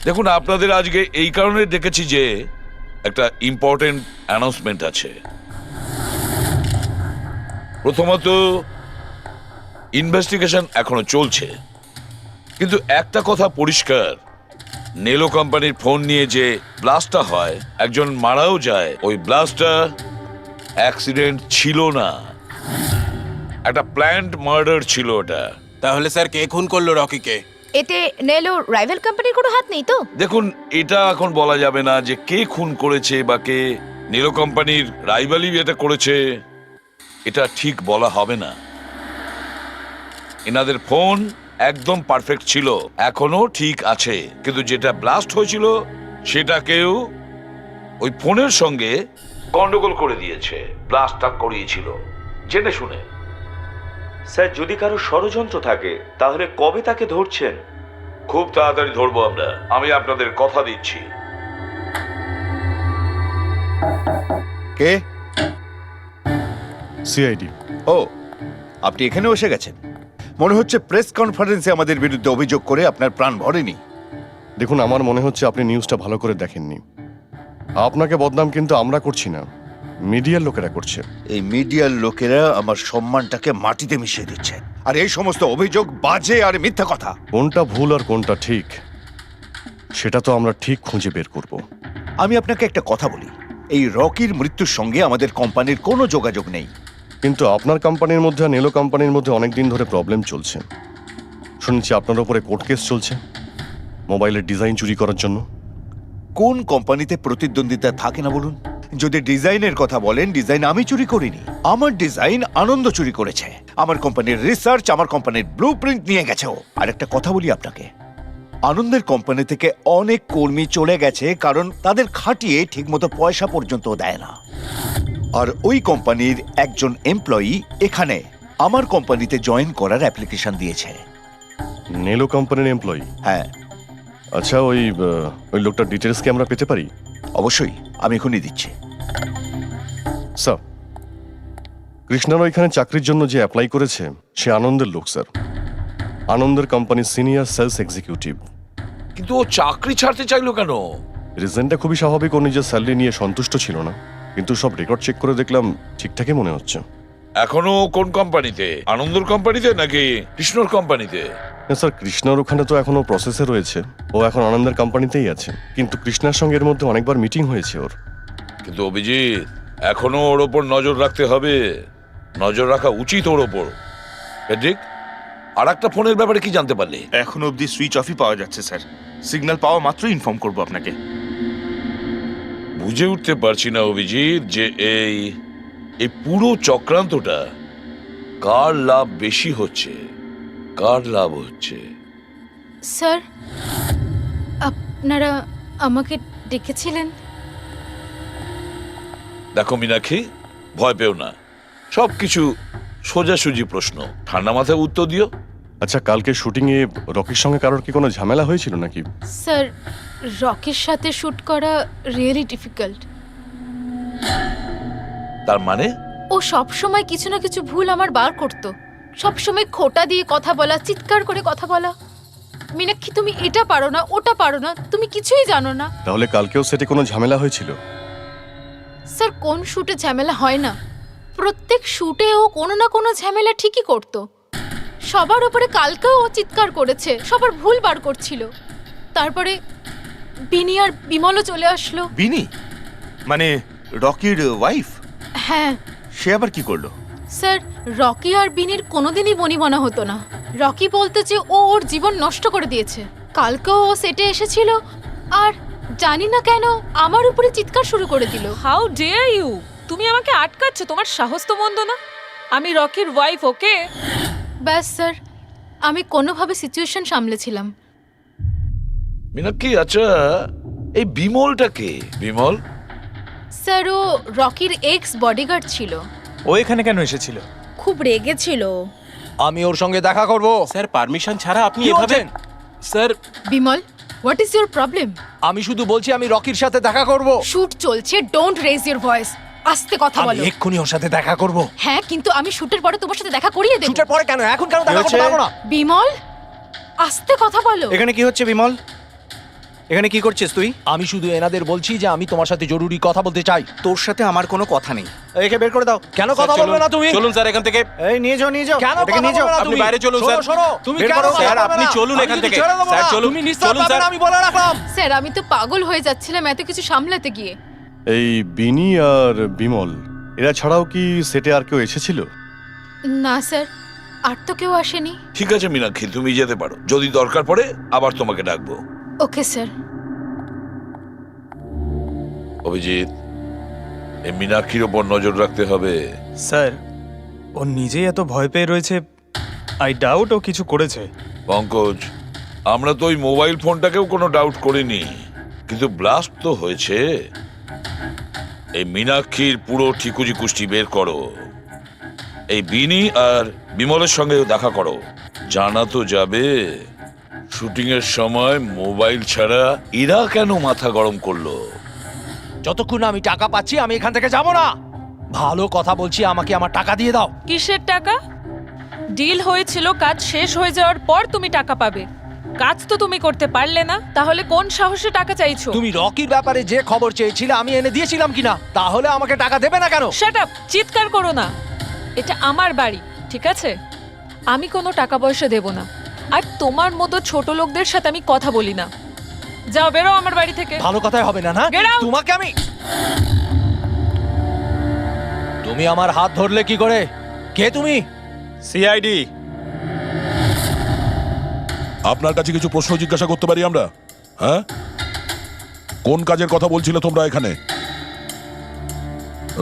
Speaker 5: দেখুন, আপনাদের আজকে এই কারণে ডেকেছি যে একটা ইম্পর্টেন্ট অ্যানাউন্সমেন্ট আছে। প্রথমত, ইনভেস্টিগেশন এখনো চলছে, কিন্তু একটা কথা পরিষ্কার, নেলো কোম্পানির ফোন নিয়ে যে ব্লাস্টটা হয়, একজন মারাও যায়, ওই ব্লাস্টটা অ্যাক্সিডেন্ট ছিল না, একটা প্ল্যান্ড মার্ডার ছিল ওটা।
Speaker 12: তাহলে স্যার কে খুন করলো রকিকে?
Speaker 6: এতে নেলো রাইভাল কোম্পানির কোনো হাত নেই তো?
Speaker 5: দেখুন, এটা এখন বলা যাবে না যে কে খুন করেছে বা কে নেলো কোম্পানির রাইভালি এটা করেছে, এটা ঠিক বলা হবে না। এনাদের ফোন একদম পারফেক্ট ছিল, এখনো ঠিক আছে, কিন্তু যেটা ব্লাস্ট হয়েছিল সেটাকেও ওই ফোনের সঙ্গে গন্ডগোল করে দিয়েছে, ব্লাস্টটা করিয়েছিল জেনে শুনে।
Speaker 7: স্যার, যদি কারো ষড়যন্ত্র থাকে তাহলে কবে তাকে ধরছেন?
Speaker 5: খুব তাড়াতাড়ি ধরবো আমরা, আমি আপনাদের কথা দিচ্ছি।
Speaker 13: কে?
Speaker 10: সিআইডি।
Speaker 13: ও, আপনি এখানে এসে গেছেন। মনে হচ্ছে প্রেস কনফারেন্সে আমাদের বিরুদ্ধে অভিযোগ করে আপনার প্রাণ ভরেনি।
Speaker 10: দেখুন, আমার মনে হচ্ছে আপনি নিউজটা ভালো করে দেখেননি। আপনাকে বদনাম কিন্তু আমরা করছি না, মিডিয়ার লোকেরা করছে।
Speaker 13: এই মিডিয়ার লোকেরা আমার সম্মানটাকে মাটিতে মিশিয়ে দিচ্ছে, আর এই সমস্ত অভিযোগ বাজে আর মিথ্যা কথা।
Speaker 10: কোনটা ভুল আর কোনটা ঠিক সেটা তো আমরা ঠিক খুঁজে বের করব।
Speaker 13: আমি আপনাকে একটা কথা বলি, এই রকির মৃত্যুর সঙ্গে আমাদের কোম্পানির কোনো যোগাযোগ নেই।
Speaker 10: কিন্তু আপনার কোম্পানির মধ্যে আর নেলো কোম্পানির মধ্যে অনেক দিন ধরে প্রবলেম চলছে। শুনেছি আপনার উপরে কোর্ট কেস চলছে মোবাইলের ডিজাইন চুরি করার জন্য।
Speaker 13: কোন কোম্পানিতে প্রতিদ্বন্দ্বিতা থাকে না বলুন? যদি ডিজাইনের কথা বলেন, ডিজাইন আমি চুরি করিনি, আমার ডিজাইন আনন্দ চুরি করেছে। আমার কোম্পানির রিসার্চ, আমার কোম্পানির ব্লুপ্রিন্ট নিয়ে গেছে ও। আর একটা কথা বলি আপনাকে, আনন্দের কোম্পানি থেকে অনেক কর্মী চলে গেছে, কারণ তাদের খাটিয়ে ঠিকমতো পয়সা পর্যন্ত দেয় না। আর ওই কোম্পানির একজন এমপ্লয়ি এখানে আমার কোম্পানিতে জয়েন করার অ্যাপ্লিকেশন দিয়েছে।
Speaker 10: নেলো কোম্পানির এমপ্লয়ি?
Speaker 13: হ্যাঁ।
Speaker 10: আচ্ছা, ওই লোকটার ডিটেলস কি আমরা পেতে পারি?
Speaker 13: অবশ্যই, আমি এখনই দিচ্ছি।
Speaker 10: স্যার, কৃষ্ণার ওইখানে চাকরির জন্য যে অ্যাপ্লাই করেছে সে আনন্দের লোক স্যার, আনন্দের কোম্পানির সিনিয়র সেলস এক্সিকিউটিভ।
Speaker 5: কিন্তু ও চাকরি ছাড়তে চাইলো কেন?
Speaker 10: রিজনটা খুবই স্বাভাবিক, ও নিজের স্যালারি নিয়ে সন্তুষ্ট ছিল না, কিন্তু সব রেকর্ড চেক করে দেখলাম ঠিকঠাকই মনে হচ্ছে।
Speaker 5: এখনো কোন কোম্পানিতে? আনন্দর কোম্পানিতে নাকি কৃষ্ণর কোম্পানিতে?
Speaker 10: না স্যার, কৃষ্ণার ওখানে তো এখনো প্রসেসে রয়েছে, ও এখন আনন্দের কোম্পানিতেই আছে, কিন্তু কৃষ্ণার সঙ্গে এর মধ্যে অনেকবার মিটিং হয়েছে ওর।
Speaker 5: কিন্তু অভিজিৎ, এখনো ওর ওপর নজর রাখতে হবে, নজর রাখা উচিত ওর ওপর। ফেডরিক, আর একটা ফোনের ব্যাপারে কি জানতে পারলে?
Speaker 1: এখনো অবধি সুইচ অফই পাওয়া যাচ্ছে স্যার, সিগন্যাল পাওয়া মাত্রই ইনফর্ম করবো আপনাকে।
Speaker 5: বুঝে উঠতে পারছি না অভিজিৎ যে এই পুরো চক্রান্তটা কার লাভ বেশি হচ্ছে, কার লাভ হচ্ছে।
Speaker 11: স্যার, আপনারা আমাকে ডেকেছিলেন?
Speaker 5: দেখো মীনাক্ষী, ভয় পেও না, সবকিছু সোজাসুজি প্রশ্ন, ঠান্ডা মাথায় উত্তর দিও।
Speaker 10: আচ্ছা, কালকে শুটিংয়ে রকির সঙ্গে কারোর কি কোনো ঝামেলা হয়েছিল নাকি?
Speaker 11: স্যার, রকির সাথে শুট করা রিয়েলি ডিফিকাল্ট।
Speaker 5: তার মানে?
Speaker 11: ও সব সময় কিছু না কিছু ভুল আমার বার করতো, সব সময় খোটা দিয়ে কথা বলা, চিৎকার করে কথা বলা। মীনাক্ষী, তুমি এটা পারো না, ওটা পারো না, তুমি কিছুই জানো না।
Speaker 10: তাহলে কালকেও সেটে কোনো ঝামেলা হয়েছিল?
Speaker 11: স্যার, কোন শুটে ঝামেলা হয় না? প্রত্যেক শুটে ও কোনো না কোনো ঝামেলা ঠিকই করতো। সবার উপরে কালকেও ও চিৎকার করেছে, সবার ভুল বার করছিল। তারপরে বিনি আর বিমলও চলে আসলো।
Speaker 1: বিনি মানে রকির ওয়াইফ?
Speaker 11: হ্যাঁ।
Speaker 1: সে আবার কি করলো?
Speaker 11: স্যার, রকি আর বিনির কোনোদিনই বনিবনা হতো না। রকি বলতো যে ও ওর জীবন নষ্ট করে দিয়েছে। কালকেও ও সেটে এসেছিল আর জানি না কেন আমার উপরে চিৎকার শুরু করে দিল।
Speaker 14: How dare you! তুমি আমাকে আটকাচ্ছ? তোমার সাহস তো মন্দ না। আমি রকির ওয়াইফ, ওকে?
Speaker 11: ব্যাস স্যার, আমি কোনোভাবে সিচুয়েশন সামলেছিলাম।
Speaker 5: মীনাক্ষী, আচ্ছা এই বিমলটা কে? বিমল?
Speaker 11: স্যার, ও রকির এক্স বডিগার্ড ছিল।
Speaker 9: ও এখানে কেন এসেছিল?
Speaker 6: খুব রেগেছিল।
Speaker 3: আমি ওর সঙ্গে দেখা করব।
Speaker 12: স্যার পারমিশন ছাড়া আপনি
Speaker 3: কি
Speaker 12: এভাবে
Speaker 3: বলছেন?
Speaker 12: Sir
Speaker 11: Bimal, what is your problem?
Speaker 3: আমি শুধু বলছি আমি রকির সাথে দেখা করব।
Speaker 11: শুট চলছে, ডোন্ট রেজ ইউর ভয়েস। আস্তে কথা
Speaker 3: আমি
Speaker 11: বলো।
Speaker 3: এক্ষুনি ওর সাথে দেখা করব।
Speaker 11: হ্যাঁ, কিন্তু আমি শুটের পরে তোমার সাথে দেখা করিয়ে দেব।
Speaker 3: শুটের পরে কেন? এখন কেন দেখা করতে পারবো না?
Speaker 11: বিমল, আস্তে কথা বলো।
Speaker 9: এখানে কি হচ্ছে বিমল? এখানে কি করছিস তুই?
Speaker 3: আমি শুধু এনাদের বলছি যে আমি তোমার সাথে জরুরি কথা বলতে চাই।
Speaker 9: তোর সাথে আমার কোনো কথা নেই। একে বের করে দাও।
Speaker 3: কেন কথা বলবে না তুমি?
Speaker 12: চলুন স্যার এখান থেকে।
Speaker 9: এই নিয়ে যাও, নিয়ে যাও।
Speaker 3: কেন
Speaker 9: এটাকে
Speaker 3: কথা
Speaker 9: নিয়ে যাও।
Speaker 3: বলবে না
Speaker 12: আপনি
Speaker 3: তুমি?
Speaker 12: বাইরে চলুন,
Speaker 3: শোনো,
Speaker 12: স্যার।
Speaker 3: শোনো, তুমি
Speaker 9: বের
Speaker 3: কেন
Speaker 9: করো,
Speaker 3: কথা
Speaker 12: স্যার,
Speaker 3: বলবে
Speaker 12: আপনি
Speaker 3: না?
Speaker 12: চলুন
Speaker 3: আমি
Speaker 12: এখান
Speaker 3: কিন্তু
Speaker 12: থেকে।
Speaker 3: ছেড়ে দেবো
Speaker 12: স্যার,
Speaker 3: না।
Speaker 12: চলুন,
Speaker 3: তুমি নিস্তার
Speaker 12: চলুন,
Speaker 3: পাবে
Speaker 12: স্যার।
Speaker 3: না, আমি বলে রাখলাম।
Speaker 11: স্যার, আমি তো পাগল হয়ে যাচ্ছিলাম এত কিছু সামলাতে গিয়ে।
Speaker 10: এই বিনি আর বিমল এরা ছাড়াও কি সেটে আর কেউ এসেছিল?
Speaker 11: না স্যার, আর তো কেউ আসেনি।
Speaker 5: ঠিক আছে মীনাক্ষী, তুমি যেতে পারো। যদি দরকার পড়ে আবার তোমাকে ডাকবো।
Speaker 11: Okay sir.
Speaker 5: অভিজিৎ, এই মীনাক্ষীর ওপর নজর রাখতে হবে।
Speaker 9: স্যার, ও নিজেই এত ভয় পেয়ে রয়েছে। আই ডাউট ও কিছু করেছে।
Speaker 5: পঙ্কজ, আমরা তো ওই মোবাইল ফোনটাকেও কোনো ডাউট করিনি, কিন্তু ব্লাস্ট তো হয়েছে। এই মীনাক্ষীর পুরো ঠিকুজি কুষ্টি বের করো। এই বিনি আর বিমলের সঙ্গে দেখা করো। জানা তো যাবে শুটিং এর সময় মোবাইল ছাড়া এরা কেন মাথা গরম করলো।
Speaker 3: যতক্ষণ না আমি টাকা পাচ্ছি আমি এখান থেকে যাব না। ভালো কথা বলছি, আমাকে আমার টাকা দিয়ে দাও।
Speaker 14: কিসের টাকা? ডিল হয়েছিল কাজ শেষ হয়ে যাওয়ার পর তুমি টাকা পাবে। কাজ তো তুমি করতে পারলে না, তাহলে কোন সাহসে টাকা চাইছো?
Speaker 3: তুমি রকির ব্যাপারে যে খবর চেয়েছিলে আমি এনে দিয়েছিলাম কিনা? তাহলে আমাকে টাকা দেবে না কেন?
Speaker 14: Shut up! চিৎকার করো না। এটা আমার বাড়ি, ঠিক আছে? আমি কোনো টাকা পয়সা দেব না। আর তোমার মতো ছোট লোকদের সাথে আমি কথা বলি না। যাও, বেরো আমার বাড়ি থেকে।
Speaker 3: ভালো কথাই হবে না, না?
Speaker 14: Get out!
Speaker 3: তোমাকে আমি... তুমি আমার হাত ধরলে কি করে? কে তুমি?
Speaker 9: সিআইডি।
Speaker 2: আপনার কাছে কিছু প্রশ্ন জিজ্ঞাসা করতে পারি আমরা? হ্যাঁ, কোন কাজের কথা বলছিলে তোমরা এখানে?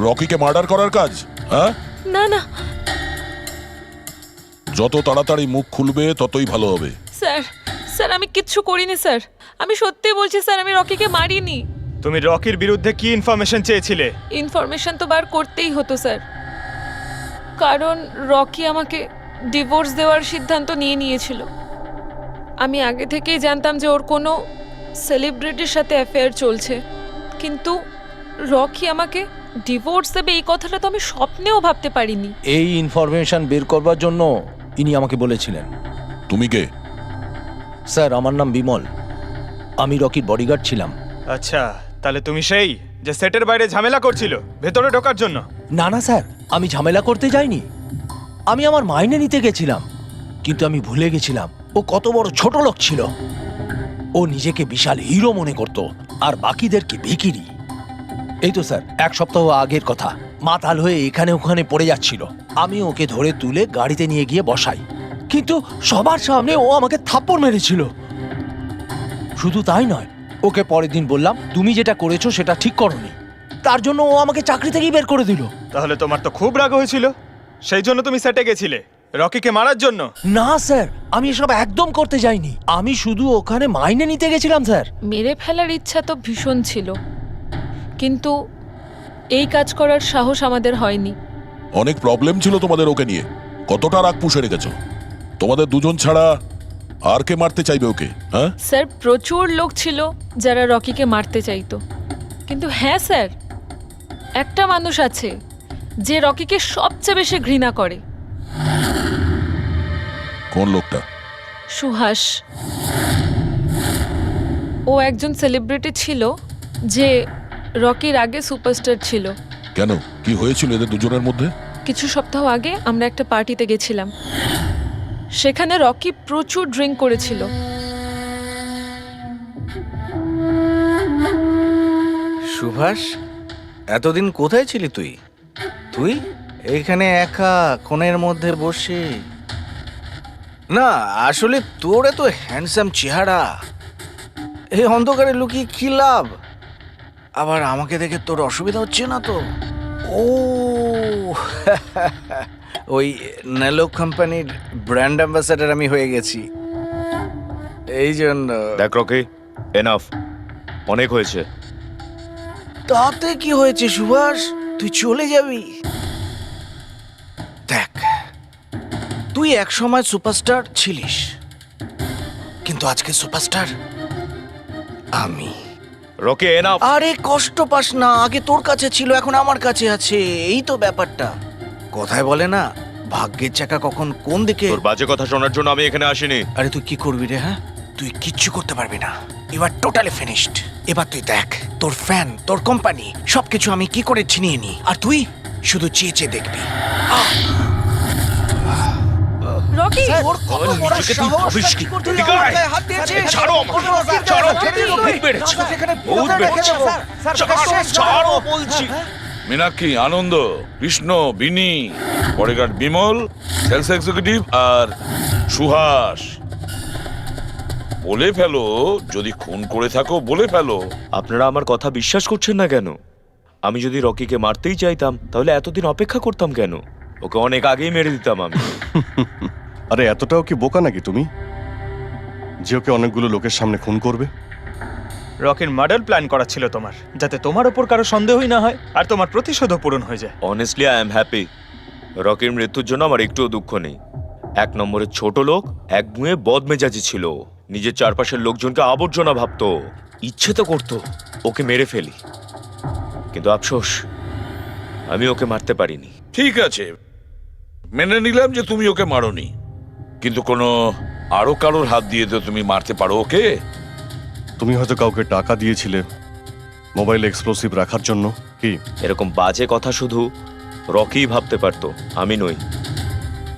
Speaker 2: রকিকে মার্ডার করার কাজ? হ্যাঁ,
Speaker 14: না না
Speaker 2: যত তাড়াতাড়ি মুখ খুলবে ততই ভালো হবে।
Speaker 14: স্যার, স্যার আমি কিচ্ছু করিনি স্যার। আমি সত্যি বলছি স্যার, আমি রকিকে মারিনি।
Speaker 9: তুমি রকির বিরুদ্ধে কি ইনফরমেশন চেয়েছিলে?
Speaker 14: ইনফরমেশন তো বার করতেই হতো স্যার, কারণ রকি আমাকে ডিভোর্স দেওয়ার সিদ্ধান্ত নিয়েছিল। আমি আগে থেকেই জানতাম যে ওর কোনো সেলিব্রিটির সাথে অ্যাফেয়ার চলছে, কিন্তু রকি আমাকে ডিভোর্স দেবে এই কথাটা তো আমি স্বপ্নেও ভাবতে পারিনি।
Speaker 3: এই ইনফরমেশন বের করবার জন্য ইনি আমাকে বলেছিলেন।
Speaker 2: তুমি কে?
Speaker 3: স্যার, আমার নাম বিমল। আমি রকির বডিগার্ড ছিলাম।
Speaker 9: আচ্ছা, তাহলে তুমি সেই যে সেটের বাইরে ঝামেলা করছিল ভেতরে ঢোকার জন্য?
Speaker 3: না না স্যার, আমি ঝামেলা করতে যাইনি। আমি আমার মাইনে নিতে গেছিলাম, কিন্তু আমি ভুলে গেছিলাম ও কত বড় ছোট লোক ছিল। ও নিজেকে বিশাল হিরো মনে করত আর বাকিদেরকে ভিখিরি। এই তো স্যার 1 সপ্তাহ আগের কথা। মাতাল হয়ে এখানে ওখানে পড়ে যাচ্ছিল। আমি ওকে ধরে তুলে গাড়িতে নিয়ে গিয়ে বসাই, কিন্তু সবার সামনে ও আমাকে থাপ্পড় মেরেছিল। শুধু তাই নয়, ওকে পরের দিন বললাম তুমি যেটা করেছো সেটা ঠিক করোনি। তার জন্য ও আমাকে চাকরি থেকেই বের করে দিল।
Speaker 9: তাহলে তোমার তো খুব রাগ হয়েছিল, সেই জন্য তুমি সেটে গেছিলে রকিকে মারার জন্য?
Speaker 3: না স্যার, আমি এসব একদম করতে যাইনি। আমি শুধু ওখানে মাইনে নিতে গেছিলাম স্যার।
Speaker 14: মেরে ফেলার ইচ্ছা তো ভীষণ ছিল, কিন্তু এই কাজ করার সাহস আমাদের হয়নি।
Speaker 2: অনেক প্রবলেম ছিল তোমাদের ওকে নিয়ে। কতটা রাগ পুষে রেখেছো? তোমাদের দুজন ছাড়া আর কে মারতে চাইবে ওকে? হ্যাঁ
Speaker 14: স্যার, প্রচুর লোক ছিল যারা রকিকে মারতে চাইতো, কিন্তু হ্যাঁ স্যার, একটা মানুষ আছে যে রকিকে সবচেয়ে বেশি ঘৃণা করে।
Speaker 2: কোন লোকটা?
Speaker 14: সুহাস। ও একজন সেলিব্রিটি ছিল যে রকির আগে সুপারস্টার ছিল।
Speaker 2: কেন, কি হয়েছিল এদের দুজনের মধ্যে?
Speaker 14: কিছু সপ্তাহ আগে আমরা একটা পার্টিতে গেছিলাম, সেখানে রকি প্রচুর ড্রিঙ্ক করেছিল।
Speaker 9: সুভাষ, এতদিন কোথায় ছিলি তুই? তুই এইখানে একা কোণের মধ্যে বসে? না আসলে তোর এত হ্যান্ডসাম চেহারা,
Speaker 3: এই অন্ধকারে লুকিয়ে কি লাভ? আবার আমাকে দেখে তোর অসুবিধা হচ্ছে না তো? ও ওই নেলো কোম্পানির ব্র্যান্ড অ্যাম্বাসাডার আমি হয়ে গেছি, এই জন্য।
Speaker 7: দেখ রকি, এনাফ, অনেক হয়েছে।
Speaker 3: তাতে কি হয়েছে সুভাষ? তুই চলে যাবি? দেখ, তুই এক সময় সুপারস্টার ছিলিস, কিন্তু আজকে সুপারস্টার আমি।
Speaker 7: Rocky, enough.
Speaker 3: আরে কষ্ট পাস না, আগে তোর কাছে ছিল, এখন আমার কাছে আছে, এই তো ব্যাপারটা। কথায় বলে না, ভাগ্যের চাকা কখন কোন দিকে।
Speaker 7: তোর বাজে কথা শোনার জন্য আমি এখানে আসিনি।
Speaker 3: আরে তুই কি করবি রে? হ্যাঁ, তুই কিচ্ছু করতে পারবি না, এবার টোটালি ফিনিশড। এবার তুই দেখ, তোর ফ্যান, তোর কোম্পানি, সবকিছু আমি কি করে ছিনিয়ে নি, আর তুই শুধু চেয়ে চেয়ে দেখবি।
Speaker 14: রকি,
Speaker 3: ওর কত বড় সাহস! কি করতে আমার গায়ে হাত দিয়েছিস?
Speaker 7: ছাড়ো আমাকে, ছাড়ো, বহুত বেড়েছে, বহুত বেড়েছে। ছাড়ো বলছি।
Speaker 5: মীনাক্ষী, আনন্দ, কৃষ্ণ, বিনি, বডিগার্ড বিমল, সেলস এক্সিকিউটিভ আর সুহাস, বলে ফেলো, যদি খুন করে থাকো বলে ফেলো।
Speaker 7: আপনারা আমার কথা বিশ্বাস করছেন না কেন? আমি যদি রকিকে মারতেই চাইতাম তাহলে এতদিন অপেক্ষা করতাম কেন? ওকে অনেক আগেই মেরে দিতাম আমি।
Speaker 10: আরে এতটাও কি বোকা নাকি তুমি, যে ওকে অনেকগুলো লোকের সামনে খুন করবে?
Speaker 9: রকির মার্ডার প্ল্যান করা ছিল তোমার, যাতে তোমার ওপর কারো সন্দেহই না হয় আর তোমার প্রতিশোধও পূরণ হয়ে যায়।
Speaker 7: Honestly I am happy. রকির মৃত্যুর জন্য আমার একটুও দুঃখ নেই। এক নম্বরের ছোট লোক, এক গুঁয়ে বদমেজাজি ছিল, নিজের চারপাশের লোকজনকে আবর্জনা ভাবতো, ইচ্ছে তো করতো ওকে মেরে ফেলি, কিন্তু আফসোস আমি ওকে মারতে পারিনি।
Speaker 5: ঠিক আছে, মেনে নিলাম যে তুমি ওকে মারোনি, কিন্তু কোনো আরো কারোর হাত দিয়ে তো তুমি মারতে পারো ওকে।
Speaker 10: তুমি হয়তো কাউকে টাকা দিয়েছিলে মোবাইল এক্সপ্লোসিভ রাখার জন্য, কি?
Speaker 7: এরকম বাজে কথা শুধু রকিই ভাবতে পারতো, আমি নই।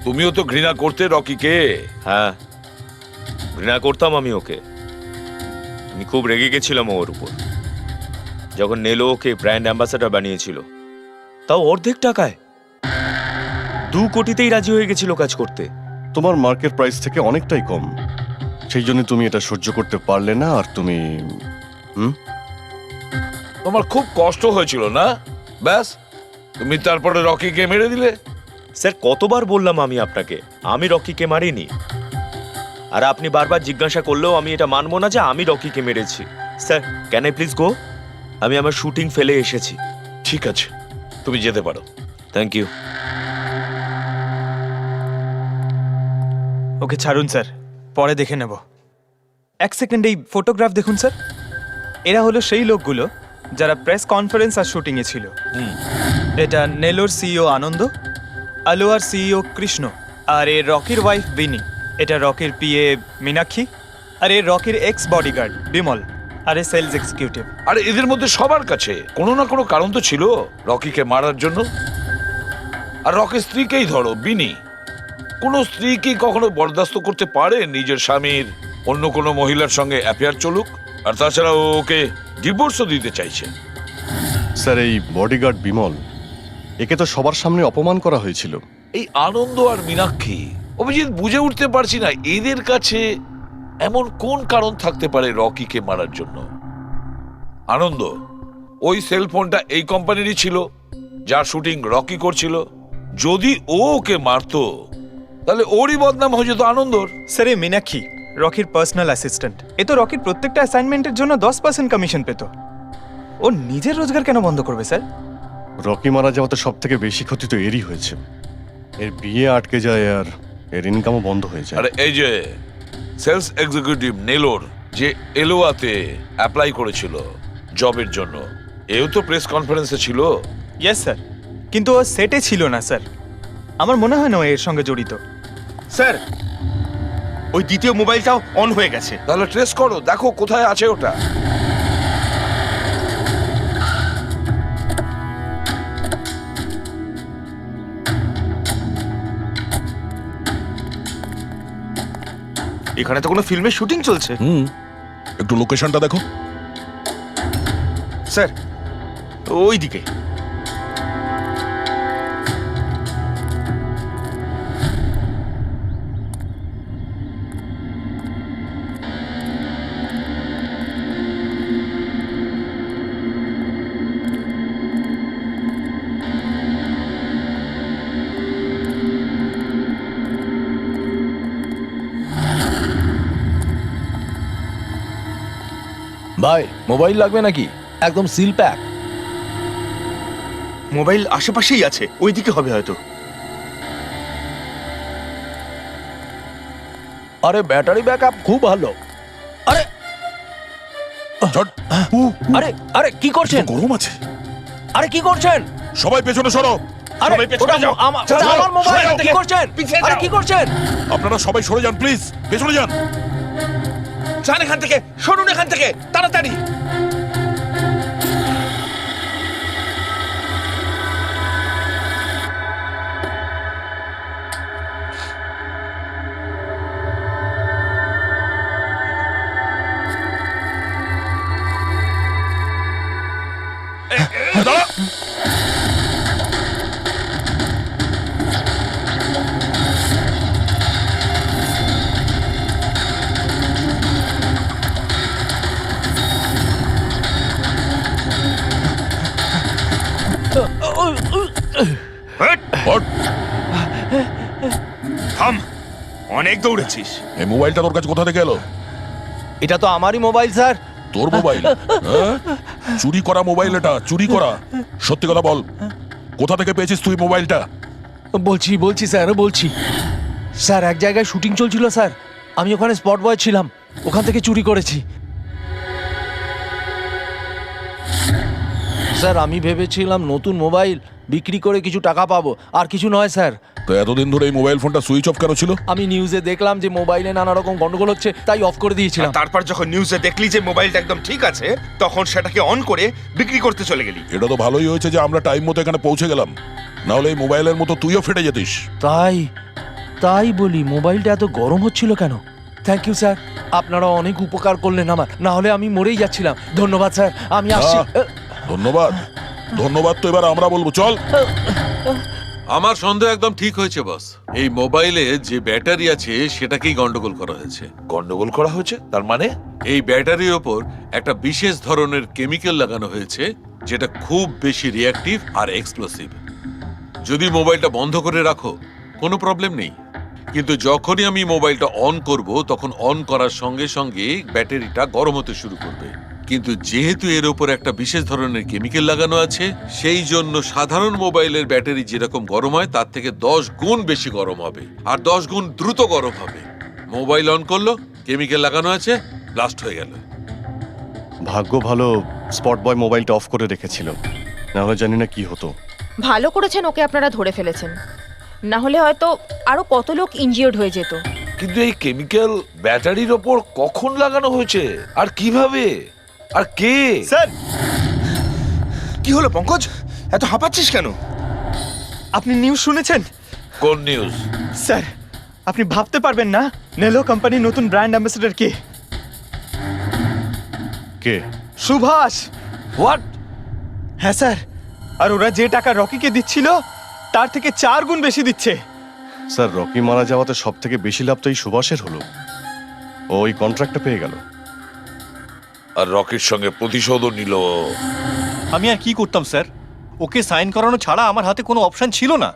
Speaker 5: তুমিও তো ঘৃণা করতে রকিকে।
Speaker 7: হ্যাঁ, ঘৃণা করতাম আমি ওকে। আমি খুব রেগে গেছিলাম ওর উপর, যখন নেলো ওকে ব্র্যান্ড অ্যাম্বাসাডার বানিয়েছিল, তাও অর্ধেক টাকায়। 2 কোটিতেই রাজি হয়ে গেছিল কাজ করতে।
Speaker 10: তোমার মার্কেট প্রাইস থেকে অনেকটাই কম, সেই জন্য তুমি এটা সহ্য করতে পারলে না, আর তুমি
Speaker 5: তোমার খুব কষ্ট হয়েছিল না? ব্যাস, তুমি তারপরে রকিকে মেরে দিলে।
Speaker 7: স্যার, কতবার বললাম আমি আপনাকে, আমি রকিকে মারিনি। আর আপনি বারবার জিজ্ঞাসা করলেও আমি এটা মানবো না যে আমি রকিকে মেরেছি। Sir, can I please go? আমি আমার শুটিং ফেলে এসেছি।
Speaker 5: ঠিক আছে, তুমি যেতে পারো।
Speaker 7: Thank you.
Speaker 9: ওকে ছাড়ুন স্যার, পরে দেখে নেব। এক সেকেন্ড, এই ফটোগ্রাফ দেখুন স্যার। এরা হলো সেই লোকগুলো যারা প্রেস কনফারেন্স আর শুটিংয়ে ছিল। এটা নেলোর সিইও আনন্দ, আলোয়ার সিইও কৃষ্ণ, আর এ রকির ওয়াইফ বিনি। এটা রকির পিএ মীনাক্ষী, আর এ রকির এক্স বডিগার্ড বিমল, আর এ সেলস এক্সিকিউটিভ।
Speaker 5: আর এদের মধ্যে সবার কাছে কোনো না কোনো কারণ তো ছিল রকিকে মারার জন্য। আর রকির স্ত্রীকেই ধরো, বিনি। কোনো স্ত্রী কি কখনো বরদাস্ত করতে পারে নিজের স্বামীর অন্য কোনো মহিলার সঙ্গে অ্যাফেয়ার চলুক? আর তাছাড়া ওকে ডিভোর্সও দিতে চাইছে।
Speaker 10: স্যার, এই বডিগার্ড বিমল, একে তো সবার সামনে অপমান করা হয়েছিল।
Speaker 5: এই আনন্দ আর মীনাক্ষী, অভিজিৎ বুঝে উঠতে পারছি না এদের কাছে এমন কোন কারণ থাকতে পারে রকিকে মারার জন্য। আনন্দ, ওই সেলফোনটা এই কোম্পানিরই ছিল যার শুটিং রকি করছিল। যদি ও ওকে মারতো তাহলে ওরই বদনাম হয়ে যেত আনন্দর।
Speaker 9: স্যার, এই মীনাক্ষী রকির পার্সোনাল অ্যাসিস্ট্যান্ট। এ তো রকির প্রত্যেকটা অ্যাসাইনমেন্টের জন্য 10% কমিশন পেত। ও নিজের রোজগার কেন বন্ধ করবে স্যার?
Speaker 10: রকি মারা যাওয়াতে সব থেকে বেশি ক্ষতি তো এরই হয়েছে। এর বিয়ে আটকে যায় আর এর ইনকামও বন্ধ হয়ে যায়।
Speaker 5: আরে এই যে সেলস এক্সিকিউটিভ নেলোর যে এলোয়াতে অ্যাপ্লাই করেছিল জবের জন্য, এও তো প্রেস কনফারেন্সে ছিল।
Speaker 9: ইয়েস স্যার, কিন্তু ও সেটে ছিল না স্যার। আমার মনে হয় না ও এর সঙ্গে জড়িত।
Speaker 1: স্যার, ওই দ্বিতীয় মোবাইলটাও অন হয়ে গেছে।
Speaker 5: তাহলে ট্রেস করো, দেখো কোথায় আছে ওটা।
Speaker 1: এখানে তো কোনো ফিল্মের শুটিং চলছে।
Speaker 2: একটু লোকেশনটা দেখো।
Speaker 1: স্যার, ওই দিকে।
Speaker 3: ভাই মোবাইল লাগবে নাকি? একদম সিল প্যাক।
Speaker 1: মোবাইল আশেপাশেই আছে, ওইদিকে হবে হয়তো।
Speaker 3: আরে ব্যাটারি ব্যাকআপ খুব ভালো। আরে
Speaker 2: ঝট।
Speaker 3: আরে আরে কি করছেন?
Speaker 2: গরম আছে।
Speaker 3: আরে কি করছেন?
Speaker 2: সবাই পেছনে সরো।
Speaker 3: আরে
Speaker 1: সবাই পেছনে
Speaker 3: ওটা
Speaker 1: যাও।
Speaker 3: ওটা আমার মোবাইল।
Speaker 1: সরে যাও।
Speaker 3: কি করছেন?
Speaker 1: পিছিয়ে
Speaker 3: আরে
Speaker 1: যাও।
Speaker 3: কি করছেন?
Speaker 2: আপনারা সবাই সরে যান প্লিজ, পেছনে যান।
Speaker 1: যান এখান থেকে, সরুন এখান থেকে তাড়াতাড়ি।
Speaker 2: দাঁড়া। হট।
Speaker 1: থাম, অনেক দৌড়েছিস।
Speaker 2: এই মোবাইলটা তোর কাছে কোথা থেকে এলো?
Speaker 3: এটা তো আমারই মোবাইল স্যার।
Speaker 2: তোর মোবাইল? হ্যাঁ? চুরি করা মোবাইল এটা, চুরি করা। সত্যি কথা বল, কোথা থেকে পেয়েছিস তুই মোবাইলটা?
Speaker 3: বলছি স্যার, বলছি স্যার, এক জায়গায় শুটিং চলছিল স্যার, আমি ওখানে স্পট বয় ছিলাম, ওখান থেকে চুরি করেছি স্যার। আমি ভেবেছিলাম নতুন মোবাইল বিক্রি করে কিছু টাকা পাবো, আর কিছু নয় স্যার।
Speaker 2: তো এতদিন ধরে এই মোবাইল ফোনটা সুইচ অফ কেন ছিল?
Speaker 3: আমি নিউজে দেখলাম যে মোবাইলে নানা রকম গন্ডগোল হচ্ছে, তাই অফ করে দিয়েছিলাম।
Speaker 1: তারপর যখন নিউজে দেখলি যে মোবাইলটা একদম ঠিক আছে, তখন সেটাকে অন করে বিক্রি করতে চলে গেলি।
Speaker 2: এটা তো ভালোই হয়েছে যে আমরা টাইম মতো এখানে পৌঁছে গেলাম, না হলে এই মোবাইলের মতো তুইও ফেটে যেতিস।
Speaker 3: তাই বলি মোবাইলটা এত গরম হচ্ছিল কেন? থ্যাংক ইউ স্যার, আপনারা অনেক উপকার করলেন আমার, না হলে আমি মরেই যাচ্ছিলাম। ধন্যবাদ স্যার, আমি আসছি।
Speaker 2: ধন্যবাদ? ধন্যবাদ তো এবার আমরা বলবো, চল।
Speaker 4: আমার সন্দেহ একদম ঠিক হয়েছে বস। এই মোবাইলে যে ব্যাটারি আছে সেটাকেই গন্ডগোল করা হয়েছে।
Speaker 5: গন্ডগোল করা হয়েছে তার মানে?
Speaker 4: এই ব্যাটারির ওপর একটা বিশেষ ধরনের কেমিক্যাল লাগানো হয়েছে যেটা খুব বেশি রিঅ্যাক্টিভ আর এক্সপ্লোসিভ। যদি মোবাইলটা বন্ধ করে রাখো কোনো প্রবলেম নেই, কিন্তু যখনই আমি মোবাইলটা অন করব তখন অন করার সঙ্গে সঙ্গে ব্যাটারিটা গরম হতে শুরু করবে। কিন্তু যেহেতু এর উপর একটা বিশেষ ধরনের কেমিক্যাল লাগানো আছে, সেই জন্য সাধারণ মোবাইলের ব্যাটারি যেরকম গরম হয় তার থেকে 10 গুণ বেশি গরম হবে, আর 10 গুণ দ্রুত গরম হবে। মোবাইল অন করলো, কেমিক্যাল লাগানো আছে, ব্লাস্ট হয়ে গেল।
Speaker 10: ভাগ্য ভালো স্পট বয় মোবাইলটা অফ করে রেখেছিল, না হলে জানি না কি হতো।
Speaker 6: ভালো করেছেন ওকে আপনারা ধরে ফেলেছেন, না হলে হয়তো আরো কত লোক ইনজিওর্ড হয়ে যেত।
Speaker 5: কিন্তু এই কেমিক্যাল ব্যাটারির ওপর কখন লাগানো হয়েছে আর কিভাবে আর কে?
Speaker 9: স্যার,
Speaker 1: কি হলো পঙ্কজ, এত হাঁপাচ্ছিস কেন?
Speaker 9: আপনি নিউজ শুনেছেন?
Speaker 5: কোন নিউজ?
Speaker 9: স্যার, আপনি ভাবতে পারবেন না নেলো কোম্পানির নতুন ব্র্যান্ড অ্যাম্বাসেডর কে?
Speaker 10: কে?
Speaker 9: সুভাষ।
Speaker 5: হোয়াট?
Speaker 9: হ্যাঁ স্যার, আর ওরা যে টাকা রকিকে দিচ্ছিল তার থেকে 4 গুণ বেশি দিচ্ছে।
Speaker 10: স্যার, রকি মারা যাওয়াতে সব থেকে বেশি লাভ তো এই সুভাষের হলো। ও ওই কন্ট্রাক্টটা পেয়ে গেল,
Speaker 5: আর রকির সঙ্গে প্রতিশোধও নিল।
Speaker 8: আমি আর কি করতাম স্যার? ওকে সাইন করানো ছাড়া আমার হাতে কোনো অপশন ছিল না।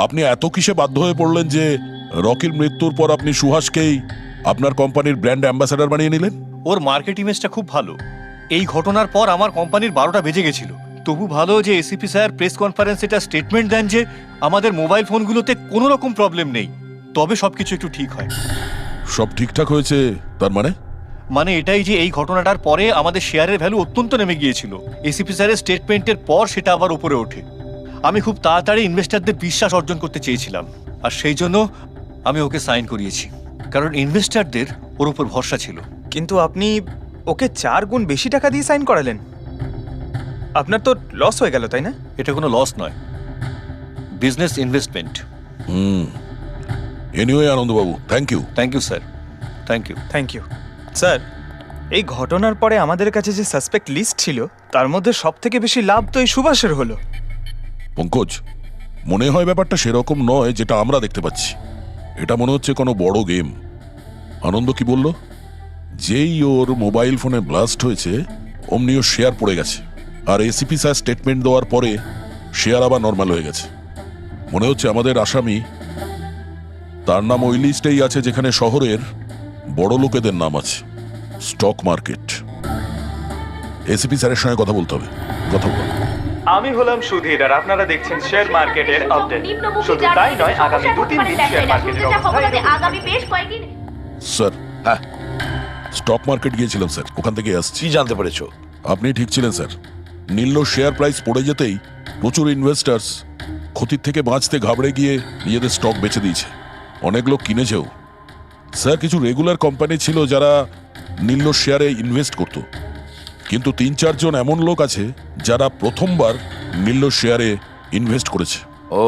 Speaker 2: আপনি এত কিসে বাধ্য হয়ে পড়লেন যে রকির মৃত্যুর পর আপনি সুহাসকেই আপনার কোম্পানির ব্র্যান্ড অ্যাম্বাসেডর বানিয়ে নিলেন?
Speaker 8: ওর মার্কেট ইমেজটা খুব ভালো। এই ঘটনার পর আমার কোম্পানির 12টা বেজে গেছিল। তবু ভালো যে এসিপি স্যার প্রেস কনফারেন্সে একটা স্টেটমেন্ট দেন যে আমাদের মোবাইল ফোনগুলোতে কোনো রকম প্রবলেম নেই, তবে সবকিছু একটু ঠিক হয়।
Speaker 2: সব ঠিকঠাক হয়েছে তার
Speaker 8: মানে এটাই যে এই ঘটনাটার পরে আমাদের শেয়ারের ভ্যালু অত্যন্ত নেমে গিয়েছিল। এসিপি স্যারের স্টেটমেন্টের পর সেটা আবার উপরে ওঠে। আমি খুব তাড়াতাড়ি ইনভেস্টরদের বিশ্বাস অর্জন করতে চেয়েছিলাম, আর সেই জন্য আমি ওকে সাইন করিয়েছি, কারণ ইনভেস্টরদের ওর উপর ভরসা ছিল।
Speaker 9: কিন্তু আপনি ওকে 4 গুণ বেশি টাকা দিয়ে সাইন করালেন, আপনার তো লস হয়ে গেল, তাই না?
Speaker 8: এটা কোনো লস নয়, বিজনেস ইনভেস্টমেন্ট।
Speaker 2: এনিওয়ে আনন্দবাবু, thank you.
Speaker 8: Thank you sir, thank you.
Speaker 9: Thank you sir. এই ঘটনার পরে আমাদের কাছে যে সাসপেক্ট লিস্ট ছিল তার মধ্যে সব থেকে বেশি লাভ তো এই সুভাষের হলো।
Speaker 2: পঙ্কজ, মনে হয় ব্যাপারটা সেরকম নয় যেটা আমরা দেখতে পাচ্ছি। এটা মনে হচ্ছে কোনো বড় গেম। আনন্দ কি বলল? যেই ওর মোবাইল ফোনে ব্লাস্ট হয়েছে অমনি ওর শেয়ার পড়ে গেছে, আর এসিপি স্যার স্টেটমেন্ট দেওয়ার পরে শেয়ার আবার নর্মাল হয়ে গেছে। মনে হচ্ছে আমাদের আসামি, তার নাম ওই লিস্টেই আছে যেখানে শহরের বড় লোকেদের নাম আছে, স্টক মার্কেট। এসিপি স্যারের সঙ্গে কথা বলতে হবে। কথা বল।
Speaker 9: আমি হলাম সুধীর আর আপনারা দেখছেন শেয়ার মার্কেটের আপডেট। শুধু তাই নয়, আগামী 2-3 দিন শেয়ার মার্কেটের অবস্থা
Speaker 6: আগামী বেশ কয়েকদিন
Speaker 2: স্যার,
Speaker 5: হ্যাঁ,
Speaker 2: স্টক মার্কেট গিয়েছিলাম স্যার, ওখান থেকে আসছি।
Speaker 5: কি জানতে পেরেছো?
Speaker 2: আপনি ঠিক ছিলেন স্যার। নীল শেয়ার প্রাইস পড়ে যেতেই প্রচুর ইনভেস্টার্স ক্ষতির থেকে বাঁচতে ঘাবড়ে গিয়ে নিজেদের স্টক বেচে দিয়েছে। অনেক লোক কিনেছেও স্যার। কিছু রেগুলার কোম্পানি ছিল যারা নীল শেয়ারে ইনভেস্ট করত, কিন্তু 3-4 জন এমন লোক আছে যারা প্রথমবার নীল শেয়ারে ইনভেস্ট করেছে।
Speaker 5: ও,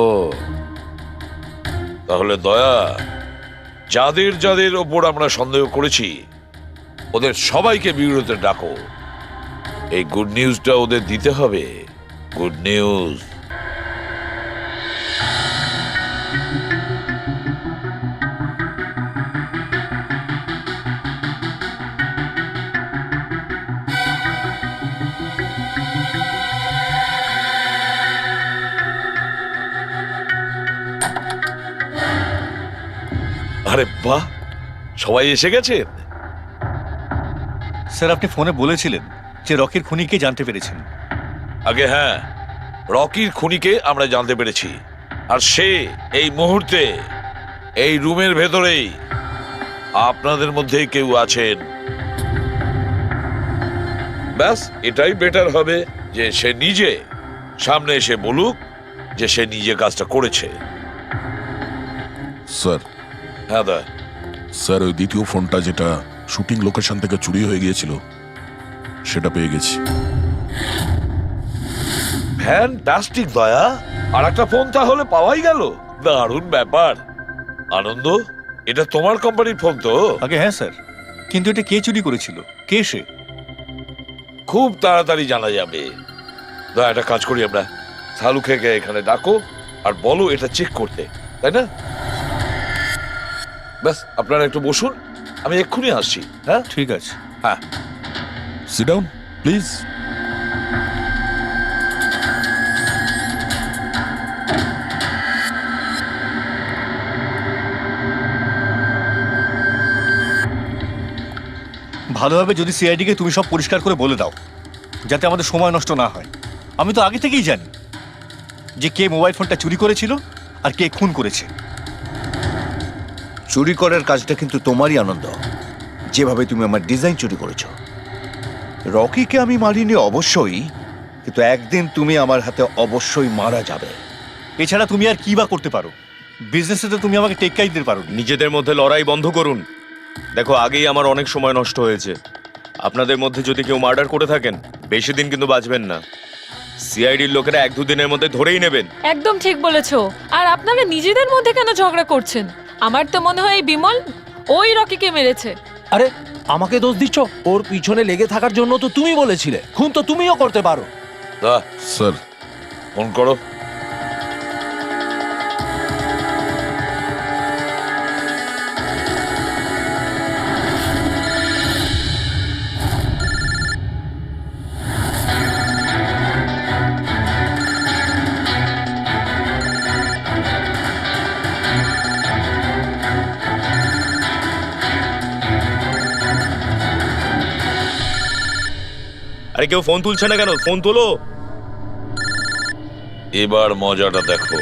Speaker 5: তাহলে দয়া, যাদের যাদের ওপর আমরা সন্দেহ করেছি ওদের সবাইকে বিরোধে ডাকো। এই গুড নিউজটা ওদের দিতে হবে। Good news. আরে বাহ, সবাই এসে গেছেন।
Speaker 8: স্যার, আপনি ফোনে বলেছিলেন যে রকির খুনিকে জানতে পেরেছেন।
Speaker 5: আগে হ্যাঁ, রকির খুনিকে আমরা জানতে পেরেছি, আর সে এই মুহূর্তে এই রুমের ভেতরেই আপনাদের মধ্যে কেউ আছেন। ব্যাস, এটাই বেটার হবে যে সে নিজে সামনে এসে বলুক যে সে নিজে কাজটা করেছে।
Speaker 2: স্যার,
Speaker 5: হ্যাঁ দা।
Speaker 2: স্যার, ওই দ্বিতীয় ফোনটা যেটা শুটিং লোকেশন থেকে চুরি হয়ে গিয়েছিল সেটা পেয়ে গেছি।
Speaker 5: ফ্যান্টাস্টিক দয়া, আর একটা ফোন তাহলে পাওয়াই গেল। দারুণ ব্যাপার। আনন্দ, এটা তোমার কোম্পানির ফোন তো?
Speaker 8: আগে হ্যাঁ স্যার, কিন্তু এটা কে চুরি করেছিল? কে সে?
Speaker 5: খুব তাড়াতাড়ি জানা যাবে। দয়া, একটা কাজ করি আমরা, শালুকে এখানে ডাকো আর বলো এটা চেক করতে, তাই না? ব্যাস, আপনারা একটু বসুন, আমি এক্ষুনি আসছি। হ্যাঁ
Speaker 8: ঠিক আছে।
Speaker 5: হ্যাঁ,
Speaker 2: সিট ডাউন প্লিজ।
Speaker 8: ভালোভাবে যদি সিআইডিকে তুমি সব পরিষ্কার করে বলে দাও, যাতে আমাদের সময় নষ্ট না হয়। আমি তো আগে থেকেই জানি যে কে মোবাইল ফোনটা চুরি করেছিল আর কে খুন করেছে।
Speaker 13: চুরি করার কাজটা কিন্তু তোমারই, আনন্দ। যেভাবে তুমি আমার ডিজাইন চুরি করেছো। রকিকে আমি মারিনি অবশ্যই, কিন্তু একদিন তুমি আমার হাতে অবশ্যই মারা যাবে।
Speaker 8: এছাড়া তুমি আর কি বা করতে পারো? বিজনেসে তো তুমি আমাকে টেক্কাই দিতে পারো।
Speaker 7: নিজেদের মধ্যে লড়াই বন্ধ করুন। দেখো, আগেই আমার অনেক সময় নষ্ট হয়েছে। আপনাদের মধ্যে যদি কেউ মার্ডার করে থাকেন, বেশি দিন কিন্তু বাঁচবেন না। সিআইডির লোকেরা 1-2 দিনের মধ্যে ধরেই নেবেন।
Speaker 14: একদম ঠিক বলেছো। আর আপনারা নিজেদের মধ্যে কেন ঝগড়া করছেন? আমার তো মনে হয় এই বিমল ওই রকিকে মেরেছে।
Speaker 3: আরে, আমাকে দোষ দিচ্ছ? ওর পিছনে লেগে থাকার জন্য তো তুমি বলেছিলে। খুন তো তুমিও করতে পারো।
Speaker 5: দা,
Speaker 2: স্যার,
Speaker 5: ফোন করো।
Speaker 7: আরে, কেউ ফোন তুলছে না কেন? ফোন তোলো।
Speaker 5: এবার মজাটা দেখো।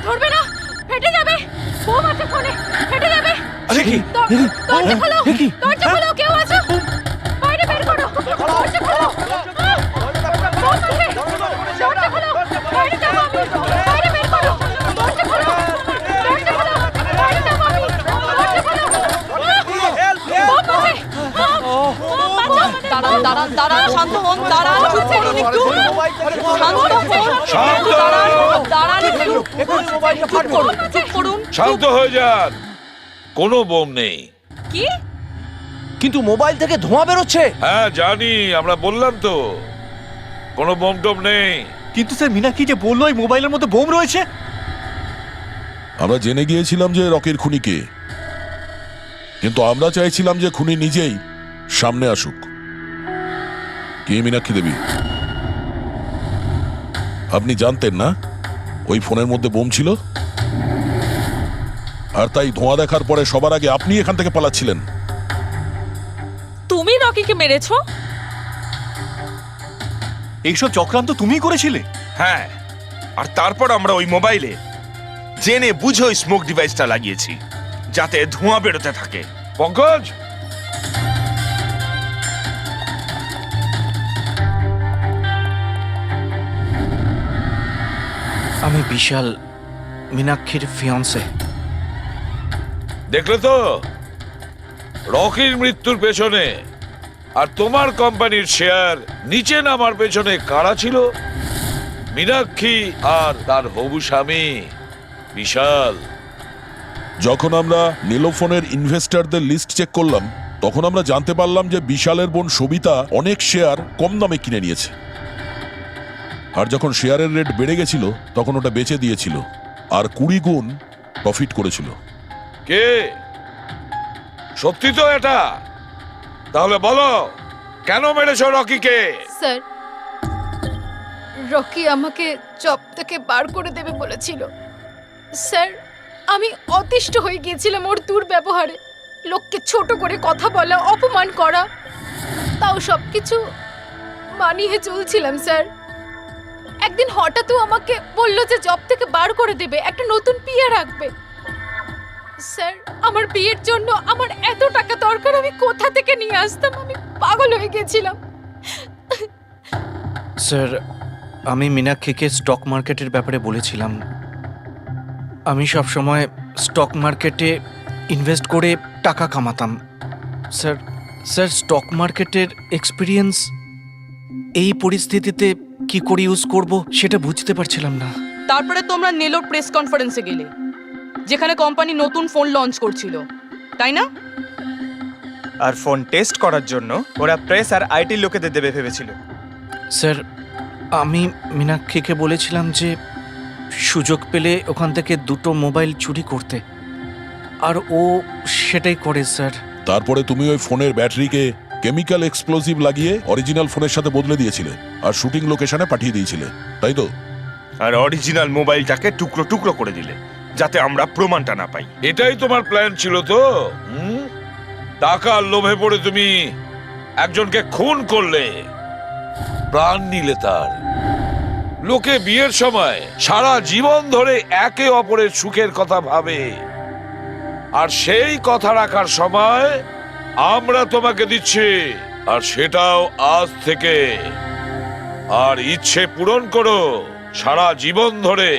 Speaker 11: ধরবে না, ফেটে যাবে। বোম আছে ফোনে, ফেটে যাবে।
Speaker 3: আরে কি?
Speaker 11: দরজা খোলো,
Speaker 3: কি?
Speaker 11: দরজা খোলো, কেউ আছো? বাইরে বের করো, দরজা খোলো। বোম আছে, দরজা খোলো, বাইরে যাবো আমি। বাইরে বের করো, দরজা খোলো, দরজা খোলো, বাইরে যাবো আমি। দরজা খোলো। বোম আছে।
Speaker 14: দাঁড়ান দাঁড়ান দাঁড়ান, শান্ত হন, দাঁড়ান, চুপ করুন একটু। শান্ত হন, দাঁড়ান, দাঁড়ান একটু। চুপ করুন, চুপ করুন।
Speaker 5: শান্ত হয়ে যান। কোনো বোম নেই।
Speaker 14: কি?
Speaker 3: কিন্তু মোবাইল থেকে ধোঁয়া বেরোচ্ছে।
Speaker 5: হ্যাঁ জানি, আমরা বললাম তো কোনো বোম টোম নেই।
Speaker 8: কিন্তু স্যার মীনাক্ষী যে বললো এই মোবাইলের মধ্যে বোম রয়েছে।
Speaker 2: আমরা জেনে গিয়েছিলাম যে রকির খুনি কে, কিন্তু আমরা চাইছিলাম যে খুনি নিজেই সামনে আসুক। কে মীনাক্ষী দেবী? আপনি জানতেন না ওই ফোনের মধ্যে বোম ছিল, আর তাই ধোঁয়া দেখার পরে সবার আগে আপনি এখান থেকে পালাচ্ছিলেন।
Speaker 14: তুমি রকিকে মেরেছো?
Speaker 8: এইসব চক্রান্ত তুমিই করেছিলে?
Speaker 1: হ্যাঁ, আর তারপর আমরা ওই মোবাইলে জেনে বুঝে ওই স্মোক ডিভাইসটা লাগিয়েছি যাতে ধোঁয়া বেরোতে থাকে।
Speaker 5: পঙ্কজ,
Speaker 3: আমি বিশাল, মীনাক্ষীর ফিয়ন্সে।
Speaker 5: দেখলে তো রকির মৃত্যুর পেছনে আর তোমার কোম্পানির শেয়ার নিচে নামার পেছনে কারা ছিল? মীনাক্ষী আর তার হবু স্বামী বিশাল।
Speaker 2: যখন আমরা নীলোফোনের ইনভেস্টরদের লিস্ট চেক করলাম, তখন আমরা জানতে পারলাম যে বিশালের বোন সবিতা অনেক শেয়ার কম দামে কিনে নিয়েছে, আর যখন শেয়ারের রেট বেড়ে গেছিল তখন ওটা বেচে দিয়েছিল আর 20 গুণ প্রফিট করেছিল।
Speaker 5: কে? সত্যি তো এটা? তাহলে বলো কেন মেরেছো রকিকে?
Speaker 11: স্যার, রকি আমাকে জব থেকে বার করে দেবে বলেছিল। স্যার, আমি অতিষ্ঠ হয়ে গিয়েছিলাম ওর দুর্ব্যবহারে। লোককে ছোট করে কথা বলা, অপমান করা, তাও সবকিছু মানিয়ে চলছিলাম স্যার। একদিন হঠাৎও আমাকে বলল যে জব থেকে বার করে দেবে, একটা নতুন পিএ রাখবে। স্যার, আমার বিয়ের জন্য আমার এত টাকা দরকার, আমি কোথা থেকে নিয়ে আসতাম? আমি পাগল হয়ে গেছিলাম।
Speaker 3: স্যার, আমি মীনাক্ষীকে স্টক মার্কেটের ব্যাপারে বলেছিলাম। আমি সব সময় স্টক মার্কেটে ইনভেস্ট করে টাকা কামাতাম। স্যার স্যার স্টক মার্কেটের এক্সপিরিয়েন্স এই পরিস্থিতিতে কি করে ইউজ করব সেটা বুঝতে পারছিলাম না।
Speaker 14: তারপরে তোমরা নেলোর প্রেস কনফারেন্সে গেলে, যেখানে কোম্পানি নতুন ফোন লঞ্চ করছিল, তাই না?
Speaker 9: আর ফোন টেস্ট করার জন্য ওরা প্রেস আর আইটি লোকেদের দেবে ভেবেছিল।
Speaker 3: স্যার, আমি মীনাক্ষীকে বলেছিলাম যে সুযোগ পেলে ওখান থেকে 2টো মোবাইল চুরি করতে, আর ও সেটাই করে স্যার।
Speaker 2: তারপরে তুমি ওই ফোনের ব্যাটারিকে কেমিক্যাল এক্সপ্লোসিভ লাগিয়ে অরিজিনাল ফোনের সাথে বদলে দিয়েছিলে আর শুটিং লোকেশনে পাঠিয়ে দিয়েছিলে, তাই তো?
Speaker 1: আর অরিজিনাল মোবাইলটাকে টুকরো টুকরো করে দিলে যাতে আমরা প্রমাণটা না পাই।
Speaker 5: এটাই তোমার প্ল্যান ছিল তো? টাকার লোভে পড়ে তুমি একজনকে খুন করলে, প্রাণ নিলে তার। লোকে বিয়ের সময় সারা জীবন ধরে একে অপরের সুখের কথা ভাবে, আর সেই কথা রাখার সময় আমরা তোমাকে দিচ্ছি, আর সেটাও আজ থেকে। আর ইচ্ছে পূরণ করো, সারা জীবন ধরে